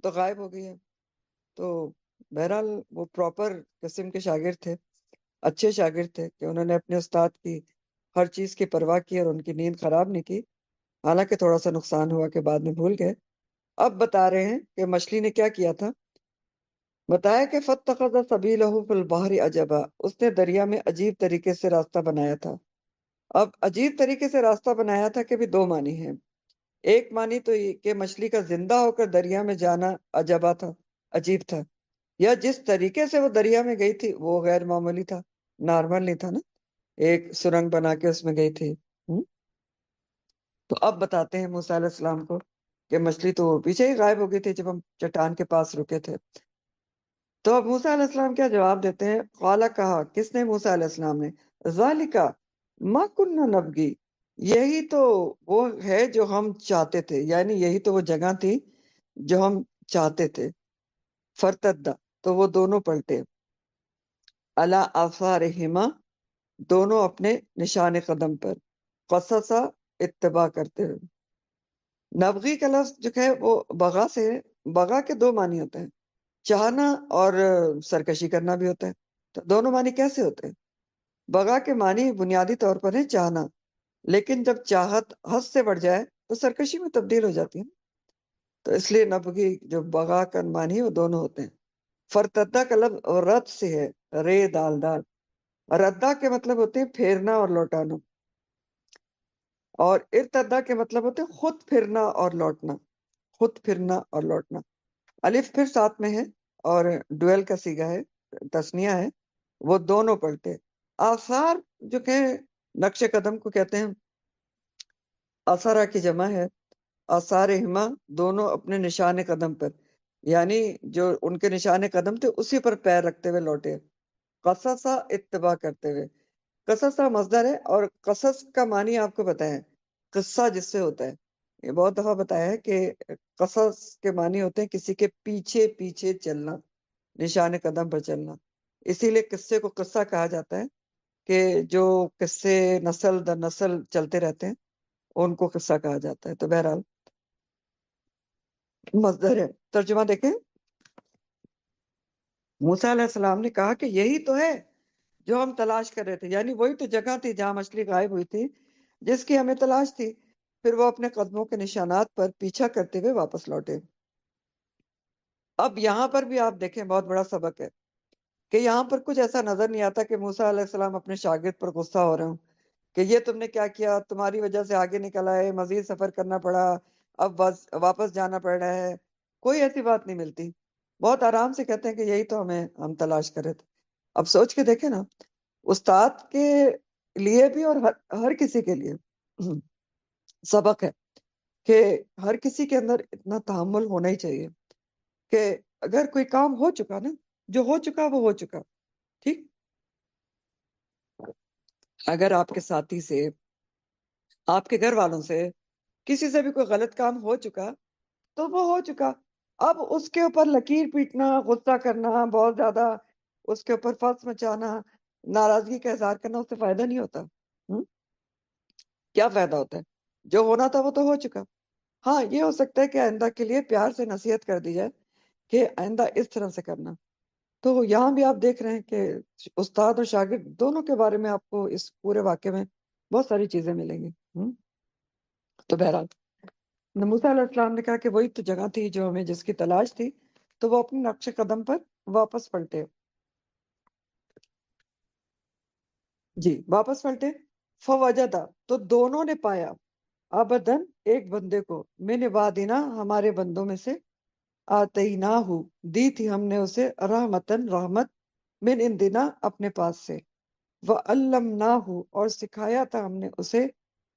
تو غائب ہو گئی ہے۔ تو بہرحال وہ پراپر قسم کے شاگرد تھے، اچھے شاگرد تھے کہ انہوں نے اپنے استاد کی ہر چیز کی پرواہ کی اور ان کی نیند خراب نہیں کی، حالانکہ تھوڑا سا نقصان ہوا کہ بعد میں بھول گئے۔ اب بتا رہے ہیں کہ مچھلی نے کیا کیا تھا، بتایا کہ فاتخذ سبیلہ فی البحر عجبا، اس نے دریا میں عجیب طریقے سے راستہ بنایا تھا۔ اب عجیب طریقے سے راستہ بنایا تھا کہ بھی 2 معنی ہیں۔ ایک معنی تو یہ کہ مچھلی کا زندہ ہو کر دریا میں جانا عجبا تھا، عجیب تھا، یا جس طریقے سے وہ دریا میں گئی تھی وہ غیر معمولی تھا، نارمل نہیں تھا نا، ایک سرنگ بنا کے اس میں گئی تھی۔ تو اب بتاتے ہیں موسیٰ علیہ السلام کو کہ مچھلی تو پیچھے ہی غائب ہو گئی تھی جب ہم چٹان کے پاس رکے تھے۔ تو اب موسیٰ علیہ السلام کیا جواب دیتے ہیں؟ قالا، کہا، کس نے؟ موسیٰ علیہ السلام نے، ذالکا ما کننا نبغی، یہی تو وہ ہے جو ہم چاہتے تھے، یعنی یہی تو وہ جگہ تھی جو ہم چاہتے تھے۔ فرتدا، تو وہ دونوں پلٹے، علی آثارہما، دونوں اپنے نشان قدم پر، قصصا، اتباع کرتے ہوئے۔ نبغی کا لفظ جو ہے وہ بغا سے ہے۔ بغا کے 2 معنی ہوتے ہیں، چاہنا اور سرکشی کرنا بھی ہوتا ہے۔ تو دونوں معنی کیسے ہوتے ہیں؟ بغا کے معنی بنیادی طور پر ہے چاہنا، لیکن جب چاہت حد سے بڑھ جائے تو سرکشی میں تبدیل ہو جاتی ہے، تو اس لیے نبغی جو بغا کا معنی وہ دونوں ہوتے ہیں۔ فرتدہ کا لفظ رد سے ہے، رے دال دال، ردہ کے مطلب ہوتے ہیں پھیرنا اور لوٹانا، اور ارتدا کے مطلب ہوتے ہیں خود پھرنا اور لوٹنا، خود پھرنا اور لوٹنا۔ الف پھر ساتھ میں ہے اور ڈویل کا سیگا ہے، تسنیہ ہے، وہ دونوں پڑھتے ہیں۔ آثار جو کہ نقش قدم کو کہتے ہیں، آثارہ کی جمع ہے، آثار ہما، دونوں اپنے نشان قدم پر، یعنی جو ان کے نشان قدم تھے اسی پر پیر رکھتے ہوئے لوٹے، قصصا اتباع کرتے ہوئے۔ قصصا مصدر ہے، اور قصص کا معنی آپ کو بتایا ہے، قصہ جس سے ہوتا ہے، یہ بہت دفعہ بتایا ہے کہ قصص کے معنی ہوتے ہیں کسی کے پیچھے پیچھے چلنا، نشان قدم پر چلنا۔ اسی لیے قصے کو قصہ کہا جاتا ہے کہ جو قصے نسل در نسل چلتے رہتے ہیں ان کو قصہ کہا جاتا ہے۔ تو بہرحال مصدر ہے۔ ترجمہ دیکھیں، موسیٰ علیہ السلام نے کہا کہ یہی تو ہے جو ہم تلاش کر رہے تھے، یعنی وہی تو جگہ تھی جہاں مچھلی غائب ہوئی تھی جس کی ہمیں تلاش تھی۔ پھر وہ اپنے قدموں کے نشانات پر پیچھا کرتے ہوئے واپس لوٹے۔ اب یہاں پر بھی آپ دیکھیں بہت بڑا سبق ہے کہ یہاں پر کچھ ایسا نظر نہیں آتا کہ موسیٰ علیہ السلام اپنے شاگرد پر غصہ ہو رہے ہوں کہ یہ تم نے کیا کیا، تمہاری وجہ سے آگے نکل آئے، مزید سفر کرنا پڑا، اب واپس جانا پڑ رہا ہے۔ کوئی ایسی بات نہیں ملتی، بہت آرام سے کہتے ہیں کہ یہی تو ہم تلاش کر رہے تھے۔ اب سوچ کے دیکھیں نا، استاد کے لیے بھی اور ہر کسی کے لیے سبق ہے کہ ہر کسی کے اندر اتنا تحمل ہونا ہی چاہیے کہ اگر کوئی کام ہو چکا نا، جو ہو چکا وہ ہو چکا، ٹھیک۔ اگر آپ کے ساتھی سے، آپ کے گھر والوں سے، کسی سے بھی کوئی غلط کام ہو چکا تو وہ ہو چکا، اب اس کے اوپر لکیر پیٹنا، غصہ کرنا، بہت زیادہ اس کے اوپر فحش مچانا، ناراضگی کا اظہار کرنا، اس سے فائدہ نہیں ہوتا۔ کیا فائدہ ہوتا ہے؟ جو ہونا تھا وہ تو ہو چکا۔ ہاں، یہ ہو سکتا ہے کہ آئندہ کے لیے پیار سے نصیحت کر دی جائے کہ آئندہ اس طرح سے کرنا۔ تو یہاں بھی آپ دیکھ رہے ہیں کہ استاد اور شاگرد دونوں کے بارے میں آپ کو اس پورے واقعے میں بہت ساری چیزیں ملیں گی۔ تو بہرحال موسیٰ علیہ السلام نے کہا کہ وہی تو جگہ تھی جو ہمیں جس کی تلاش تھی، تو وہ اپنے نقش قدم پر واپس پلٹے۔ جی، واپس پلٹے۔ فوجدہ، تو دونوں نے پایا، ابدن، ایک بندے کو، من عبادنا، ہمارے بندوں میں سے، آتیناہ، دی تھی ہم نے اسے، رحمتن، رحمت، من عندنا، اپنے پاس سے، وعلمناہ، اور سکھایا تھا ہم نے اسے،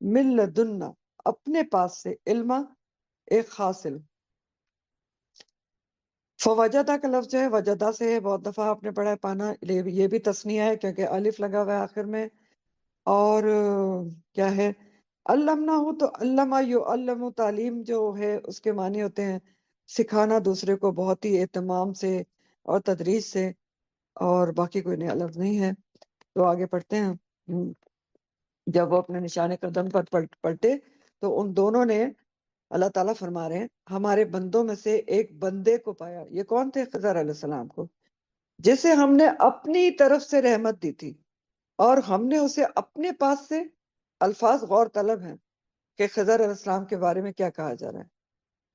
من لدنا، اپنے پاس سے، علما، ایک خاص علم۔ فوجدہ کا لفظ جو ہے وجدہ سے ہے، بہت دفعہ آپ نے پڑھا ہے، پانا، یہ بھی تسنیہ ہے کیونکہ الف لگا ہوا ہے آخر میں۔ اور کیا ہے، علمنا ہو تو علمہ یعلم، تعلیم جو ہے اس کے معنی ہوتے ہیں سکھانا دوسرے کو بہت ہی اہتمام سے اور تدریج سے، اور باقی کوئی نیا لفظ نہیں ہے۔ تو آگے پڑھتے ہیں۔ جب وہ اپنے نشان قدم پر پلٹے تو ان دونوں نے، اللہ تعالیٰ فرما رہے ہیں، ہمارے بندوں میں سے ایک بندے کو پایا۔ یہ کون تھے؟ خضر علیہ السلام کو، جسے ہم نے اپنی طرف سے رحمت دی تھی، اور ہم نے اسے اپنے پاس سے، الفاظ غور طلب ہیں کہ خضر علیہ السلام کے بارے میں کیا کہا جا رہا ہے،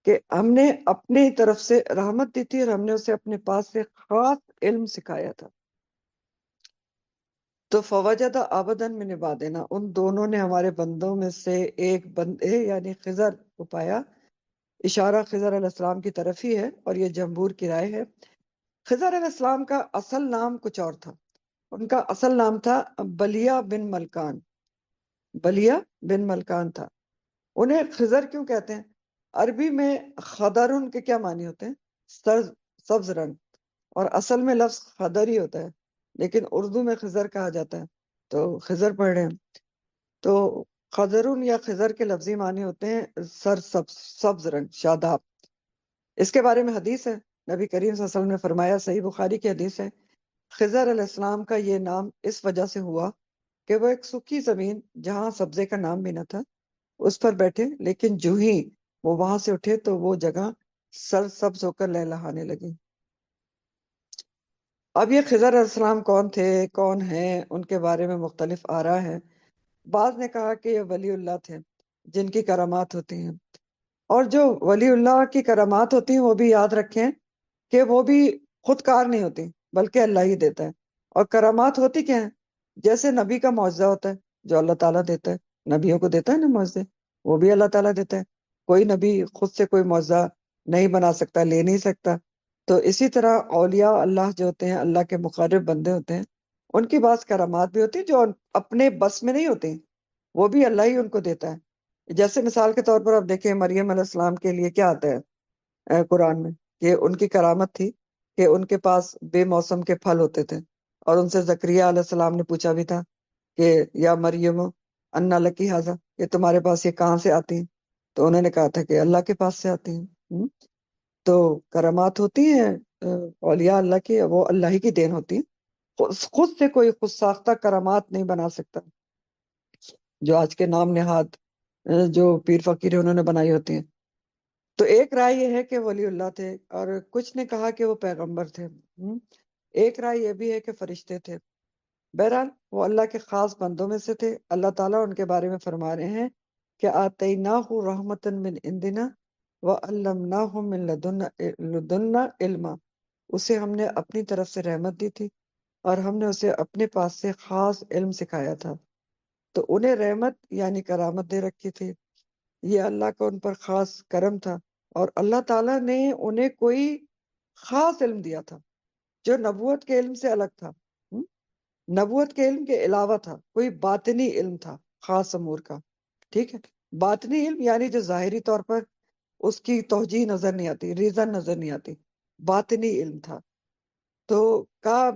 کہ ہم نے اپنی طرف سے رحمت دی تھی اور ہم نے اسے اپنے پاس سے خاص علم سکھایا تھا۔ تو فوجدہ عبدن من عبادنا، ان دونوں نے ہمارے بندوں میں سے ایک بندے یعنی خضر کو پایا۔ اشارہ خضر علیہ السلام کی طرف ہی ہے اور یہ جمہور کی رائے ہے۔ خضر علیہ السلام کا اصل نام کچھ اور تھا، ان کا اصل نام تھا بلیہ بن ملکان، بلیہ بن ملکان تھا۔ انہیں خضر کیوں کہتے ہیں؟ عربی میں خضر ان کے کیا معنی ہوتے ہیں؟ سبز رنگ، اور اصل میں لفظ خضر ہی ہوتا ہے، لیکن اردو میں خضر کہا جاتا ہے، تو خضر پڑھ رہے ہیں۔ تو خضرون یا خضر کے لفظی معنی ہوتے ہیں سبز رنگ، شاداب۔ اس کے بارے میں حدیث ہے، نبی کریم صلی اللہ علیہ وسلم نے فرمایا، صحیح بخاری کی حدیث ہے، خضر علیہ السلام کا یہ نام اس وجہ سے ہوا کہ وہ ایک سوکھی زمین جہاں سبزے کا نام بھی نہ تھا اس پر بیٹھے، لیکن جو ہی وہ وہاں سے اٹھے تو وہ جگہ سرسبز ہو کر لہلہانے لگی۔ اب یہ خضر علیہ السلام کون تھے، کون ہیں، ان کے بارے میں مختلف آراء ہے۔ بعض نے کہا کہ یہ ولی اللہ تھے جن کی کرامات ہوتی ہیں، اور جو ولی اللہ کی کرامات ہوتی ہیں وہ بھی یاد رکھیں کہ وہ بھی خود کار نہیں ہوتی بلکہ اللہ ہی دیتا ہے۔ اور کرامات ہوتی کیا ہیں؟ جیسے نبی کا معجزہ ہوتا ہے جو اللہ تعالیٰ دیتا ہے، نبیوں کو دیتا ہے نا معجزے، وہ بھی اللہ تعالیٰ دیتا ہے. کوئی نبی خود سے کوئی معجزہ نہیں بنا سکتا، لے نہیں سکتا. تو اسی طرح اولیاء اللہ جو ہوتے ہیں، اللہ کے مقرب بندے ہوتے ہیں، ان کی بعض کرامات بھی ہوتی ہیں جو اپنے بس میں نہیں ہوتی، وہ بھی اللہ ہی ان کو دیتا ہے. جیسے مثال کے طور پر آپ دیکھیں مریم علیہ السلام کے لیے کیا آتا ہے قرآن میں، کہ ان کی کرامت تھی کہ ان کے پاس بے موسم کے پھل ہوتے تھے، اور ان سے زکریا علیہ السلام نے پوچھا بھی تھا کہ یا مریم انا لکی حاضا، کہ تمہارے پاس یہ کہاں سے آتی ہیں؟ تو انہوں نے کہا تھا کہ اللہ کے پاس سے آتی ہیں. تو کرامات ہوتی ہیں اولیاء اللہ کی، وہ اللہ ہی کی دین ہوتی ہیں، خود سے کوئی خود ساختہ کرامات نہیں بنا سکتا، جو آج کے نام نہاد جو پیر فقیر انہوں نے بنائی ہوتی ہیں. تو ایک رائے یہ ہے کہ ولی اللہ تھے، اور کچھ نے کہا کہ وہ پیغمبر تھے. ایک رائے یہ بھی ہے کہ فرشتے تھے. بہرحال وہ اللہ کے خاص بندوں میں سے تھے. اللہ تعالیٰ ان کے بارے میں فرما رہے ہیں کہ آتیناہ رحمتن من عندنا وعلمناہ من لدنا علما، اسے ہم نے اپنی طرف سے رحمت دی تھی اور ہم نے اسے اپنے پاس سے خاص علم سکھایا تھا. تو انہیں رحمت یعنی کرامت دے رکھی تھی، یہ اللہ کا ان پر خاص کرم تھا، اور اللہ تعالیٰ نے انہیں کوئی خاص علم دیا تھا جو نبوت کے علم سے الگ تھا. نبوت کے علم کے علاوہ تھا، کوئی باطنی علم تھا خاص امور کا. ٹھیک ہے، باطنی علم یعنی جو ظاہری طور پر اس کی توجیہ نظر نہیں آتی، ریزن نظر نہیں آتی، باطنی علم تھا. تو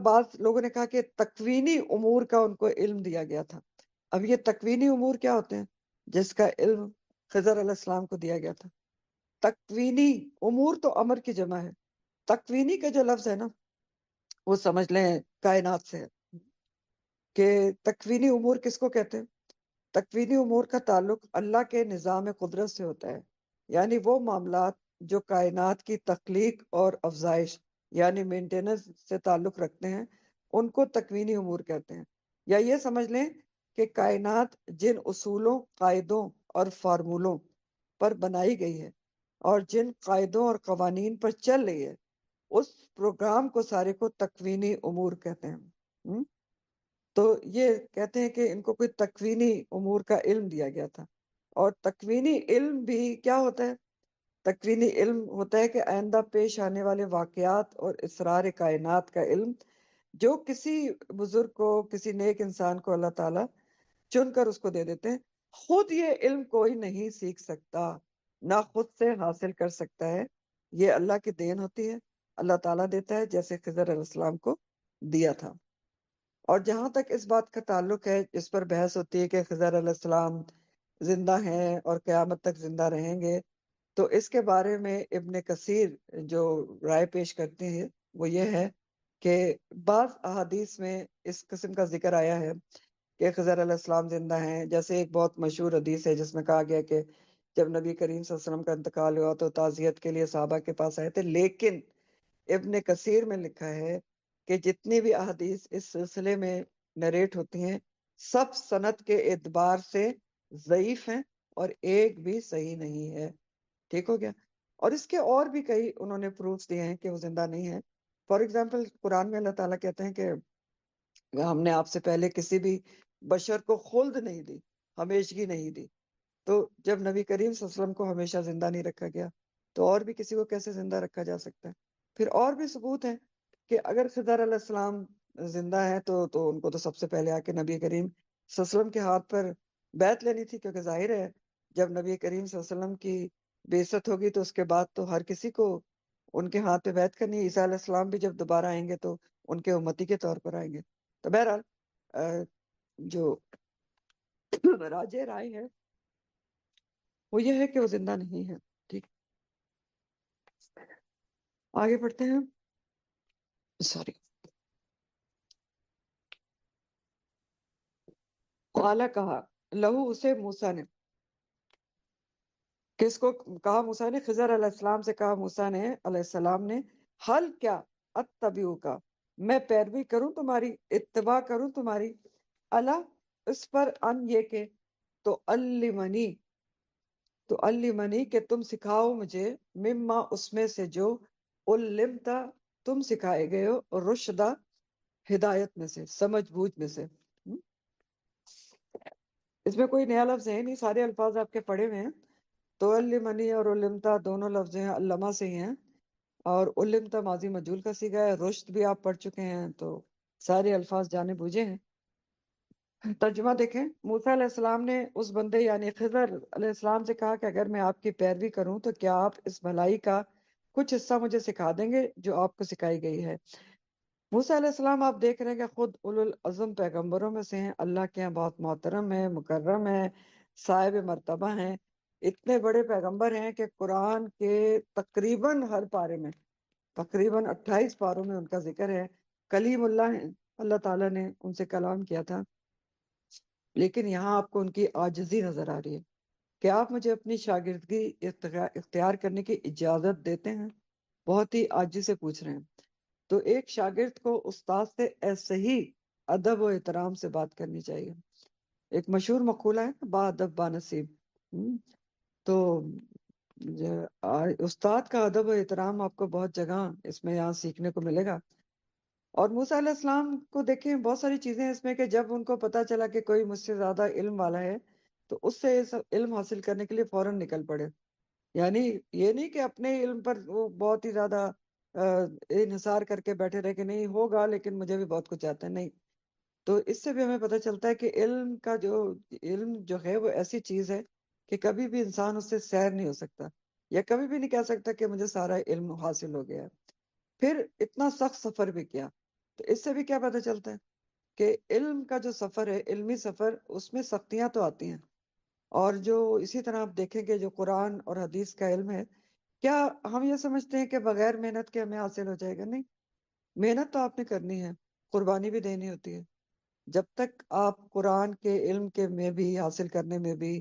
بعض لوگوں نے کہا کہ تکوینی امور کا ان کو علم دیا گیا تھا. اب یہ تکوینی امور کیا ہوتے ہیں جس کا علم خضر علیہ السلام کو دیا گیا تھا؟ تکوینی امور تو امر کی جمع ہے. تکوینی کا جو لفظ ہے نا، وہ سمجھ لیں کائنات سے ہے. کہ تکوینی امور کس کو کہتے ہیں؟ تکوینی امور کا تعلق اللہ کے نظام قدرت سے ہوتا ہے، یعنی وہ معاملات جو کائنات کی تخلیق اور افزائش یعنی مینٹیننس سے تعلق رکھتے ہیں، ان کو تکوینی امور کہتے ہیں. یا یہ سمجھ لیں کہ کائنات جن اصولوں، قاعدوں اور فارمولوں پر بنائی گئی ہے اور جن قاعدوں اور قوانین پر چل رہی ہے، اس پروگرام کو سارے کو تکوینی امور کہتے ہیں. تو یہ کہتے ہیں کہ ان کو کوئی تکوینی امور کا علم دیا گیا تھا. اور تکوینی علم بھی کیا ہوتا ہے؟ تکوینی علم ہوتا ہے کہ آئندہ پیش آنے والے واقعات اور اسرار کائنات کا علم، جو کسی بزرگ کو، کسی نیک انسان کو اللہ تعالیٰ چن کر اس کو دے دیتے ہیں. خود یہ علم کوئی نہیں سیکھ سکتا، نہ خود سے حاصل کر سکتا ہے، یہ اللہ کی دین ہوتی ہے، اللہ تعالیٰ دیتا ہے جیسے خضر علیہ السلام کو دیا تھا. اور جہاں تک اس بات کا تعلق ہے، اس پر بحث ہوتی ہے کہ خضر علیہ السلام زندہ ہیں اور قیامت تک زندہ رہیں گے، تو اس کے بارے میں ابن کثیر جو رائے پیش کرتے ہیں وہ یہ ہے کہ بعض احادیث میں اس قسم کا ذکر آیا ہے کہ خضر علیہ السلام زندہ ہیں. جیسے ایک بہت مشہور حدیث ہے جس میں کہا گیا کہ جب نبی کریم صلی اللہ علیہ وسلم کا انتقال ہوا تو تعزیت کے لیے صحابہ کے پاس آئے تھے، لیکن ابن کثیر میں لکھا ہے کہ جتنی بھی احادیث اس سلسلے میں نریٹ ہوتی ہیں سب سند کے اعتبار سے ضعیف ہیں اور ایک بھی صحیح نہیں ہے. ٹھیک ہو گیا؟ اور اس کے اور بھی کئی انہوں نے پروفس دیے ہیں کہ وہ زندہ نہیں ہے. فار ایگزامپل قرآن میں اللہ تعالیٰ کہتے ہیں کہ ہم نے آپ سے پہلے کسی بھی بشر کو خلد نہیں دی، ہمیشگی نہیں دی. تو جب نبی کریم صلی اللہ علیہ وسلم کو ہمیشہ زندہ نہیں رکھا گیا تو اور بھی کسی کو کیسے زندہ رکھا جا سکتا ہے؟ پھر اور بھی ثبوت ہے کہ اگر خضر علیہ السلام زندہ ہے تو ان کو تو سب سے پہلے آ کے نبی کریم صلی اللہ علیہ وسلم کے ہاتھ پر بیعت لینی تھی، کیونکہ ظاہر ہے جب نبی کریم صلی اللہ علیہ وسلم کی بعثت ہوگی تو اس کے بعد تو ہر کسی کو ان کے ہاتھ پہ بیعت کرنی ہے. عیسیٰ علیہ السلام بھی جب دوبارہ آئیں گے تو ان کے امتی کے طور پر آئیں گے. تو بہرحال جو راجہ رائے ہے وہ یہ ہے کہ وہ زندہ نہیں ہے. ٹھیک، آگے پڑھتے ہیں. سوری. قالا کہا لہو اسے موسیٰ نے، کس کو کہا؟ موسیٰ نے. خضر علیہ السلام سے کہا موسیٰ نے علیہ السلام نے، حل کیا اتبعو کا، میں پیروی کروں تمہاری، اتباع کروں تمہاری، اللہ اس پر، ان یہ کہ تو علمنی کہ تم سکھاؤ مجھے، مما اس میں سے جو علمتا تم سکھائے گئے ہو، رشدہ ہدایت میں سے، سمجھ بوجھ میں سے. اس میں کوئی نیا لفظ ہے نہیں، سارے الفاظ آپ کے پڑھے ہوئے ہیں. تو علمنی اور علمتا دونوں لفظ ہیں علمہ سے ہی ہیں، اور علمتا ماضی مجہول کا صیغہ ہے. رشد بھی آپ پڑھ چکے ہیں، تو سارے الفاظ جانے بوجھے ہیں. ترجمہ دیکھیں. موسیٰ علیہ السلام نے اس بندے یعنی خضر علیہ السلام سے کہا کہ اگر میں آپ کی پیروی کروں تو کیا آپ اس بھلائی کا کچھ حصہ مجھے سکھا دیں گے جو آپ کو سکھائی گئی ہے. موسیٰ علیہ السلام آپ دیکھ رہے ہیں کہ خود اولو العزم پیغمبروں میں سے ہیں، اللہ کے یہاں بہت محترم ہیں، مکرم ہیں، صاحب مرتبہ ہیں. اتنے بڑے پیغمبر ہیں کہ قرآن کے تقریباً ہر پارے میں، تقریباً 28 پاروں میں ان کا ذکر ہے. کلیم اللہ ہیں، اللہ تعالیٰ نے ان سے کلام کیا تھا. لیکن یہاں آپ کو ان کی عاجزی نظر آ رہی ہے کہ آپ مجھے اپنی شاگردگی اختیار کرنے کی اجازت دیتے ہیں. بہت ہی عاجزی سے پوچھ رہے ہیں. تو ایک شاگرد کو استاد سے ایسے ہی ادب و احترام سے بات کرنی چاہیے. ایک مشہور مقولہ ہے با ادب با نصیب. تو استاد کا ادب و احترام آپ کو بہت جگہ اس میں یہاں سیکھنے کو ملے گا. اور موسیٰ علیہ السلام کو دیکھیں، بہت ساری چیزیں اس میں کہ جب ان کو پتا چلا کہ کوئی مجھ سے زیادہ علم والا ہے تو اس سے علم حاصل کرنے کے لیے فوراً نکل پڑے. یعنی یہ نہیں کہ اپنے علم پر وہ بہت ہی زیادہ انحصار کر کے بیٹھے رہے کہ نہیں ہوگا لیکن مجھے بھی بہت کچھ آتا ہے. نہیں. تو اس سے بھی ہمیں پتہ چلتا ہے کہ علم جو ہے وہ ایسی چیز ہے کہ کبھی بھی انسان اس سے سیر نہیں ہو سکتا، یا کبھی بھی نہیں کہہ سکتا کہ مجھے سارا علم حاصل ہو گیا ہے. پھر اتنا سخت سفر بھی کیا. تو اس سے بھی کیا پتہ چلتا ہے کہ علم کا جو سفر ہے، علمی سفر، اس میں سختیاں تو آتی ہیں. اور جو اسی طرح آپ دیکھیں کہ جو قرآن اور حدیث کا علم ہے، کیا ہم یہ سمجھتے ہیں کہ بغیر محنت کے ہمیں حاصل ہو جائے گا؟ نہیں، محنت تو آپ نے کرنی ہے، قربانی بھی دینی ہوتی ہے. جب تک آپ قرآن کے علم کے میں بھی حاصل کرنے میں بھی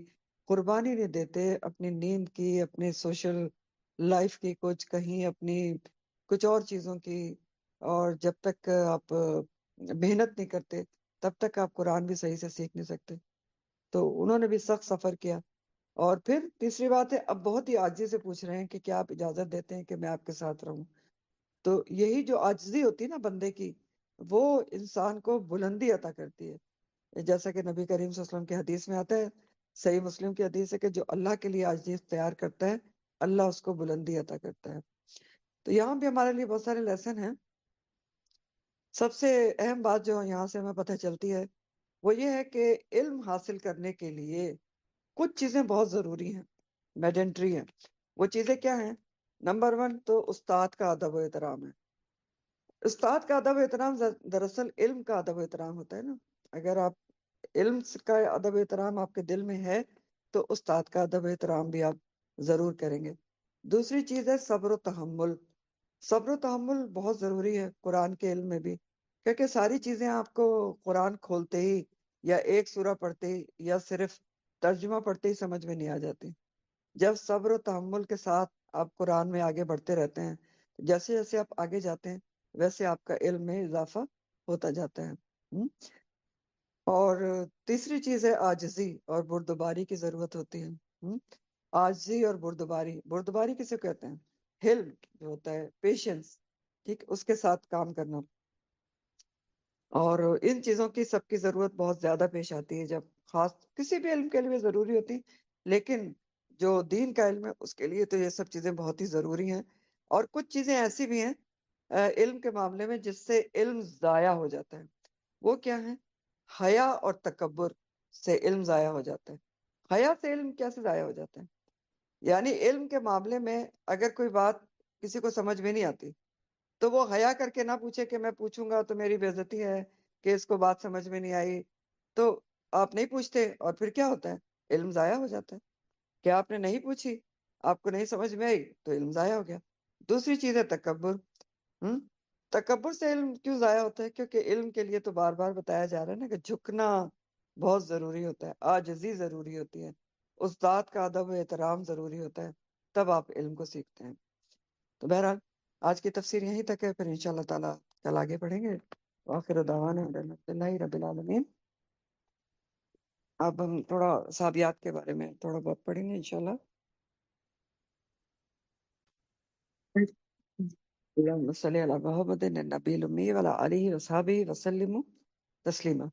قربانی نہیں دیتے، اپنی نیند کی، اپنے سوشل لائف کی، کچھ کہیں اپنی کچھ اور چیزوں کی، اور جب تک آپ محنت نہیں کرتے تب تک آپ قرآن بھی صحیح سے سیکھ نہیں سکتے. تو انہوں نے بھی سخت سفر کیا. اور پھر تیسری بات ہے، اب بہت ہی عاجزی سے پوچھ رہے ہیں کہ کیا آپ اجازت دیتے ہیں کہ میں آپ کے ساتھ رہوں. تو یہی جو عاجزی ہوتی ہے نا بندے کی، وہ انسان کو بلندی عطا کرتی ہے. جیسا کہ نبی کریم صلی اللہ علیہ وسلم کی حدیث میں آتا ہے، صحیح مسلم کی حدیث ہے کہ جو اللہ کے لیے عاجزی اختیار کرتا ہے اللہ اس کو بلندی عطا کرتا ہے. تو یہاں بھی ہمارے لیے بہت سارے لیسن ہیں. سب سے اہم بات جو یہاں سے ہمیں پتہ چلتی ہے وہ یہ ہے کہ علم حاصل کرنے کے لیے کچھ چیزیں بہت ضروری ہیں، میڈنٹری ہیں. وہ چیزیں کیا ہیں؟ نمبر 1 تو استاد کا ادب و احترام ہے. استاد کا ادب و احترام دراصل علم کا ادب و احترام ہوتا ہے نا. اگر آپ علم کا ادب و احترام آپ کے دل میں ہے تو استاد کا ادب و احترام بھی آپ ضرور کریں گے. دوسری چیز ہے صبر و تحمل. صبر و تحمل بہت ضروری ہے قرآن کے علم میں بھی، کیونکہ ساری چیزیں آپ کو قرآن کھولتے ہی یا ایک سورہ پڑھتے ہی یا صرف ترجمہ پڑھتے ہی سمجھ میں نہیں آ جاتی. جب صبر و تحمل کے ساتھ آپ قرآن میں آگے بڑھتے رہتے ہیں، جیسے جیسے آپ آگے جاتے ہیں ویسے آپ کا علم میں اضافہ ہوتا جاتا ہے. اور تیسری چیز ہے عاجزی اور بردباری کی ضرورت ہوتی ہے. عاجزی اور بردباری. بردباری کسے کہتے ہیں؟ حلم جو ہوتا ہے، پیشنس، ٹھیک، اس کے ساتھ کام کرنا. اور ان چیزوں کی سب کی ضرورت بہت زیادہ پیش آتی ہے جب خاص کسی بھی علم کے لیے ضروری ہوتی، لیکن جو دین کا علم ہے اس کے لیے تو یہ سب چیزیں بہت ہی ضروری ہیں. اور کچھ چیزیں ایسی بھی ہیں علم کے معاملے میں جس سے علم ضائع ہو جاتا ہے. وہ کیا ہے؟ حیا اور تکبر سے علم ضائع ہو جاتا ہے. حیا سے علم کیسے ضائع ہو جاتا ہے؟ یعنی علم کے معاملے میں اگر کوئی بات کسی کو سمجھ میں نہیں آتی تو وہ حیا کر کے نہ پوچھے کہ میں پوچھوں گا تو میری بے عزتی ہے کہ اس کو بات سمجھ میں نہیں آئی، تو آپ نہیں پوچھتے اور پھر کیا ہوتا ہے؟ علم ضائع ہو جاتا ہے. کہ آپ نے نہیں پوچھی، آپ کو نہیں سمجھ میں آئی تو علم ضائع ہو گیا. دوسری چیز ہے تکبر. تکبر سے علم کیوں ضائع ہوتا ہے؟ کیونکہ علم کے لیے تو بار بار بتایا جا رہا ہے نا کہ جھکنا بہت ضروری ہوتا ہے، عاجزی ضروری ہوتی ہے، استاد کا ادب و احترام ضروری ہوتا ہے، تب آپ علم کو سیکھتے ہیں. تو بہرحال آج کی تفسیر یہیں تک ہے، پھر انشاءاللہ تعالی کل آگے پڑھیں گے. آخر دعوانا الحمدللہ رب العالمین. اب ہم تھوڑا صحابیات کے بارے میں تھوڑا بہت پڑھیں گے انشاءاللہ. اللہم صلی علی محمد النبی الامی وعلی آلہ وصحبہ وسلم تسلیما.